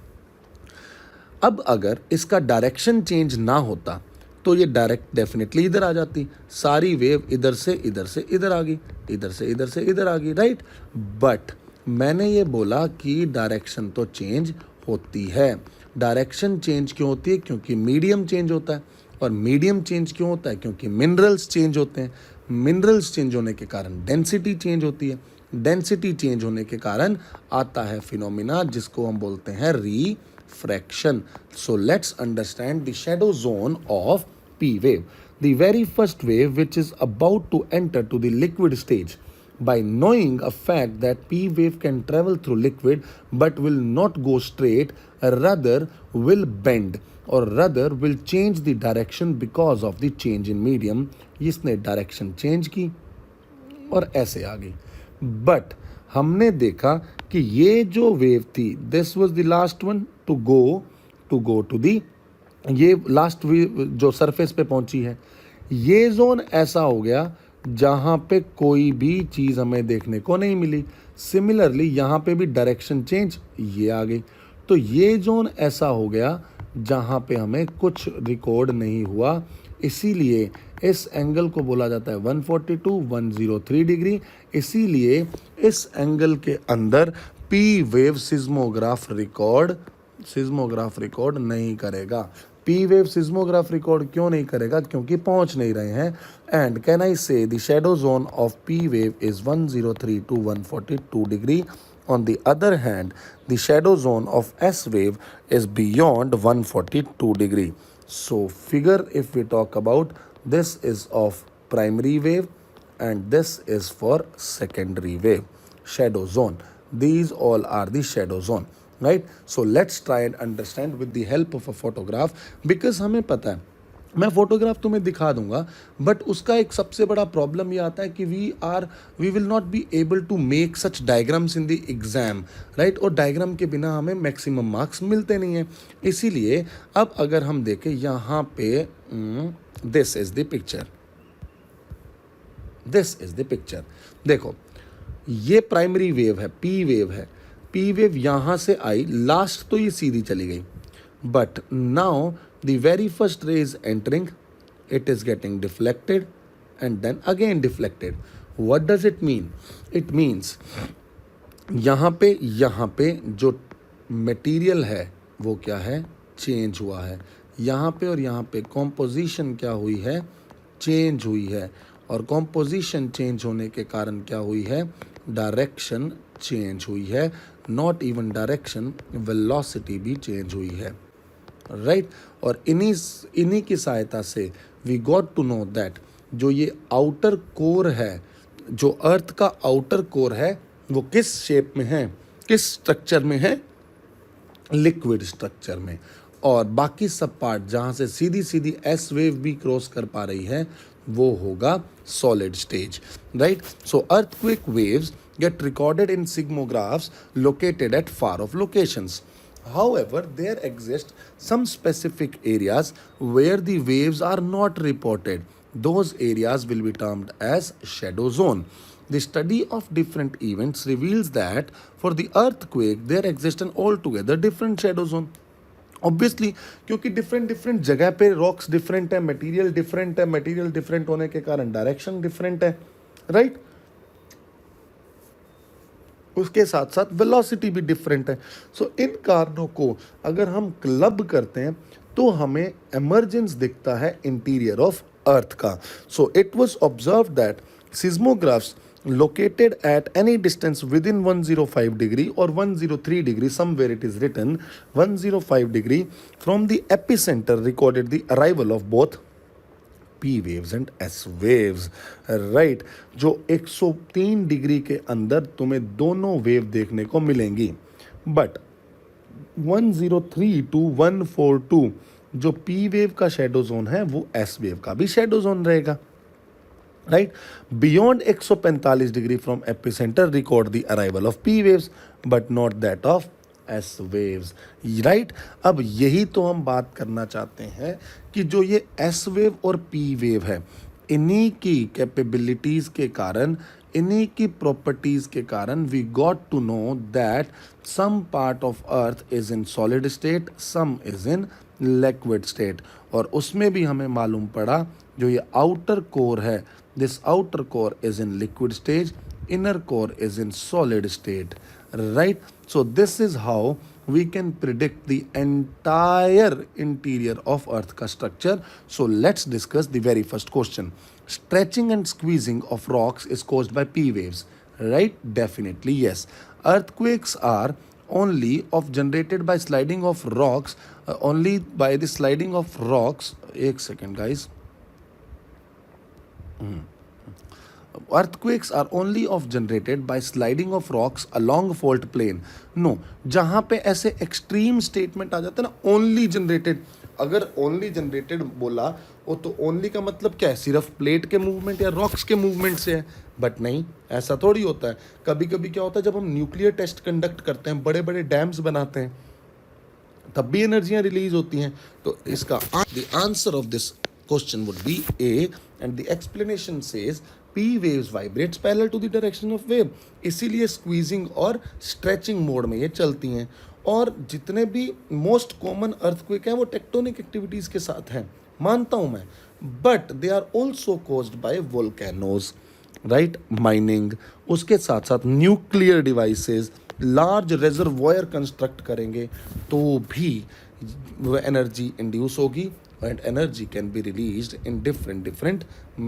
अब अगर इसका डायरेक्शन चेंज ना होता तो ये डायरेक्ट डेफिनेटली इधर आ जाती। सारी वेव इधर से इधर आ गई, इधर से इधर आ गई, राइट। बट मैंने ये बोला कि डायरेक्शन तो चेंज होती है। डायरेक्शन चेंज क्यों होती है? क्योंकि मीडियम चेंज होता है। और मीडियम चेंज क्यों होता है? क्योंकि मिनरल्स चेंज होते हैं। मिनरल्स चेंज होने के कारण डेंसिटी चेंज होती है। डेंसिटी चेंज होने के कारण आता है फिनोमिना जिसको हम बोलते हैं refraction. So let's understand the shadow zone of P wave. The very first wave which is about to enter to the liquid stage. By knowing a fact that P wave can travel through liquid but will not go straight, rather will bend or rather will change the direction because of the change in medium. इसने direction change की और ऐसे आ गई। But हमने देखा कि ये जो wave थी, this was the last one to go to the, ये लास्ट जो सरफेस पे पहुंची है, ये जोन ऐसा हो गया जहाँ पे कोई भी चीज़ हमें देखने को नहीं मिली। सिमिलरली यहाँ पे भी डायरेक्शन चेंज ये आ गई। तो ये जोन ऐसा हो गया जहाँ पे हमें कुछ रिकॉर्ड नहीं हुआ, इसीलिए इस एंगल को बोला जाता है 142 103 डिग्री। इसीलिए इस एंगल के अंदर पी वेव सिस्मोग्राफ रिकॉर्ड नहीं करेगा। पी वेव सिस्मोग्राफ रिकॉर्ड क्यों नहीं करेगा? क्योंकि पहुंच नहीं रहे हैं। एंड कैन आई से the shadow zone of P wave is 103 to 142 degree. On the other hand, the shadow zone of S wave is beyond 142 degree. So figure, if we talk about, this is of primary wave and this is for secondary wave. Shadow zone. These all are the shadow zone. Right? So let's try and understand with the help of a photograph, because हमें पता है, मैं photograph तुम्हें दिखा दूंगा, but उसका एक सबसे बड़ा प्रॉब्लम ये आता है कि we will not be able to make such diagrams in the exam, right. और डायग्राम के बिना हमें मैक्सिमम मार्क्स मिलते नहीं हैं। इसीलिए अब अगर हम देखें यहाँ पे, दिस इज द पिक्चर, देखो ये प्राइमरी वेव है, पी वेव है। पी वेव यहाँ से आई, लास्ट तो ये सीधी चली गई, but now the very first ray is entering, it is getting deflected and then again deflected. What does it mean? It means यहाँ पे जो मटेरियल है वो क्या है, चेंज हुआ है। यहाँ पे और यहाँ पे कॉम्पोजिशन क्या हुई है, चेंज हुई है। और कॉम्पोजिशन चेंज होने के कारण क्या हुई है, डायरेक्शन चेंज हुई है। नॉट इवन डायरेक्शन, वेलोसिटी भी चेंज हुई है, राइट। और इन्हीं की सहायता से we got to know that जो ये आउटर कोर है, जो अर्थ का आउटर कोर है, वो किस शेप में है, किस स्ट्रक्चर में है, लिक्विड स्ट्रक्चर में। और बाकी सब पार्ट जहाँ से सीधी सीधी एस वेव भी क्रॉस कर पा रही है वो होगा solid stage, right. So earthquake waves get recorded in seismographs located at far off locations. However, there exist some specific areas where the waves are not reported. Those areas will be termed as shadow zone. The study of different events reveals that for the earthquake there exists an altogether different shadow zone. Obviously क्योंकि different जगह पे rocks different है, material different होने के कारण direction different है, right. उसके साथ साथ वेलोसिटी भी डिफरेंट है। सो इन कारणों को अगर हम क्लब करते हैं तो हमें एमर्जेंस दिखता है इंटीरियर ऑफ अर्थ का। So it was observed that seismographs located at any distance within 105 degree or 103 degree, somewhere it is written 105 degree from the epicenter, recorded the arrival of both P waves and S waves, right। जो 103 degree के अंदर तुम्हें दोनों wave देखने को मिलेंगी, but 103 to 142 जो P wave का शेडो जोन है वो S वेव का भी शेडो जोन रहेगा, right. Beyond 145 degree from epicentre record the arrival of P waves but not that of S waves, right. अब यही तो हम बात करना चाहते हैं कि जो ये एस वेव और पी वेव है, इन्हीं की कैपेबिलिटीज़ के कारण, इन्हीं की प्रॉपर्टीज़ के कारण we got to know that some part of earth is in solid state, some is in liquid state. और उसमें भी हमें मालूम पड़ा जो ये आउटर कोर है, this outer core is in liquid stage, inner core is in solid state, right। So this is how we can predict the entire interior of earth ka structure. So let's discuss the very first question. Stretching and squeezing of rocks is caused by P waves, right? Definitely yes. Earthquakes are only generated by sliding of rocks, only by the sliding of rocks. एक second guys. Earthquakes are only generated by sliding of rocks along fault plane. No, जहाँ पे ऐसे extreme statement आ जाता है ना, only generated, अगर only generated बोला वो तो ओनली का मतलब क्या है, सिर्फ प्लेट के मूवमेंट या रॉक्स के मूवमेंट से है, बट नहीं, ऐसा थोड़ी होता है। कभी कभी क्या होता है, जब हम न्यूक्लियर टेस्ट कंडक्ट करते हैं, बड़े बड़े डैम्स बनाते हैं, तब भी एनर्जियाँ रिलीज होती हैं। तो इसका the answer of this question would be A, and the explanation says P waves vibrates parallel to the direction of wave, इसीलिए स्क्वीजिंग और स्ट्रेचिंग मोड में ये चलती हैं। और जितने भी मोस्ट कॉमन अर्थक्वेक हैं वो टेक्टोनिक एक्टिविटीज़ के साथ हैं, मानता हूँ मैं, but they are also caused by volcanoes, right, mining, उसके साथ साथ nuclear devices, large reservoir construct करेंगे तो भी वो एनर्जी इंड्यूस होगी and energy can be released in different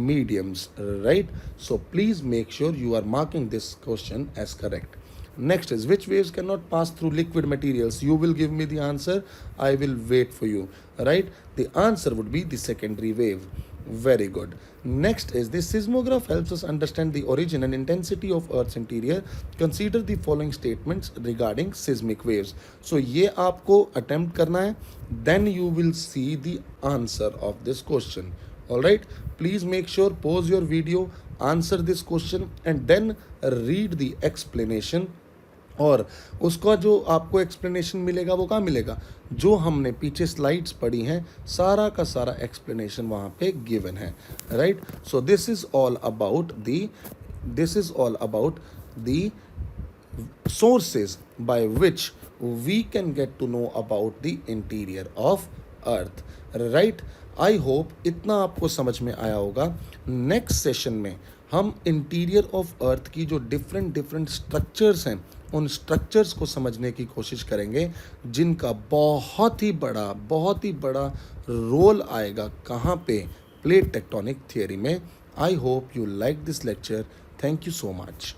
mediums, right? So please make sure you are marking this question as correct. Next is, which waves cannot pass through liquid materials? You will give me the answer, I will wait for you, right? The answer would be the secondary wave. Very good. Next is, this seismograph helps us understand the origin and intensity of Earth's interior. Consider the following statements regarding seismic waves. So ये आपको attempt करना है, then you will see the answer of this question. All right. Please make sure pause your video, answer this question, and then read the explanation. और उसका जो आपको explanation मिलेगा वो कहाँ मिलेगा, जो हमने पीछे स्लाइड्स पढ़ी हैं सारा का सारा एक्सप्लेनेशन वहाँ पे गिवन है, right? So this is all about the sources by which we can get to know about the interior of earth, right? I hope इतना आपको समझ में आया होगा। नेक्स्ट सेशन में हम इंटीरियर ऑफ अर्थ की जो डिफरेंट स्ट्रक्चर्स हैं उन स्ट्रक्चर्स को समझने की कोशिश करेंगे, जिनका बहुत ही बड़ा रोल आएगा कहाँ पे, प्लेट टेक्टोनिक थियरी में। I hope you like this lecture. Thank you so much.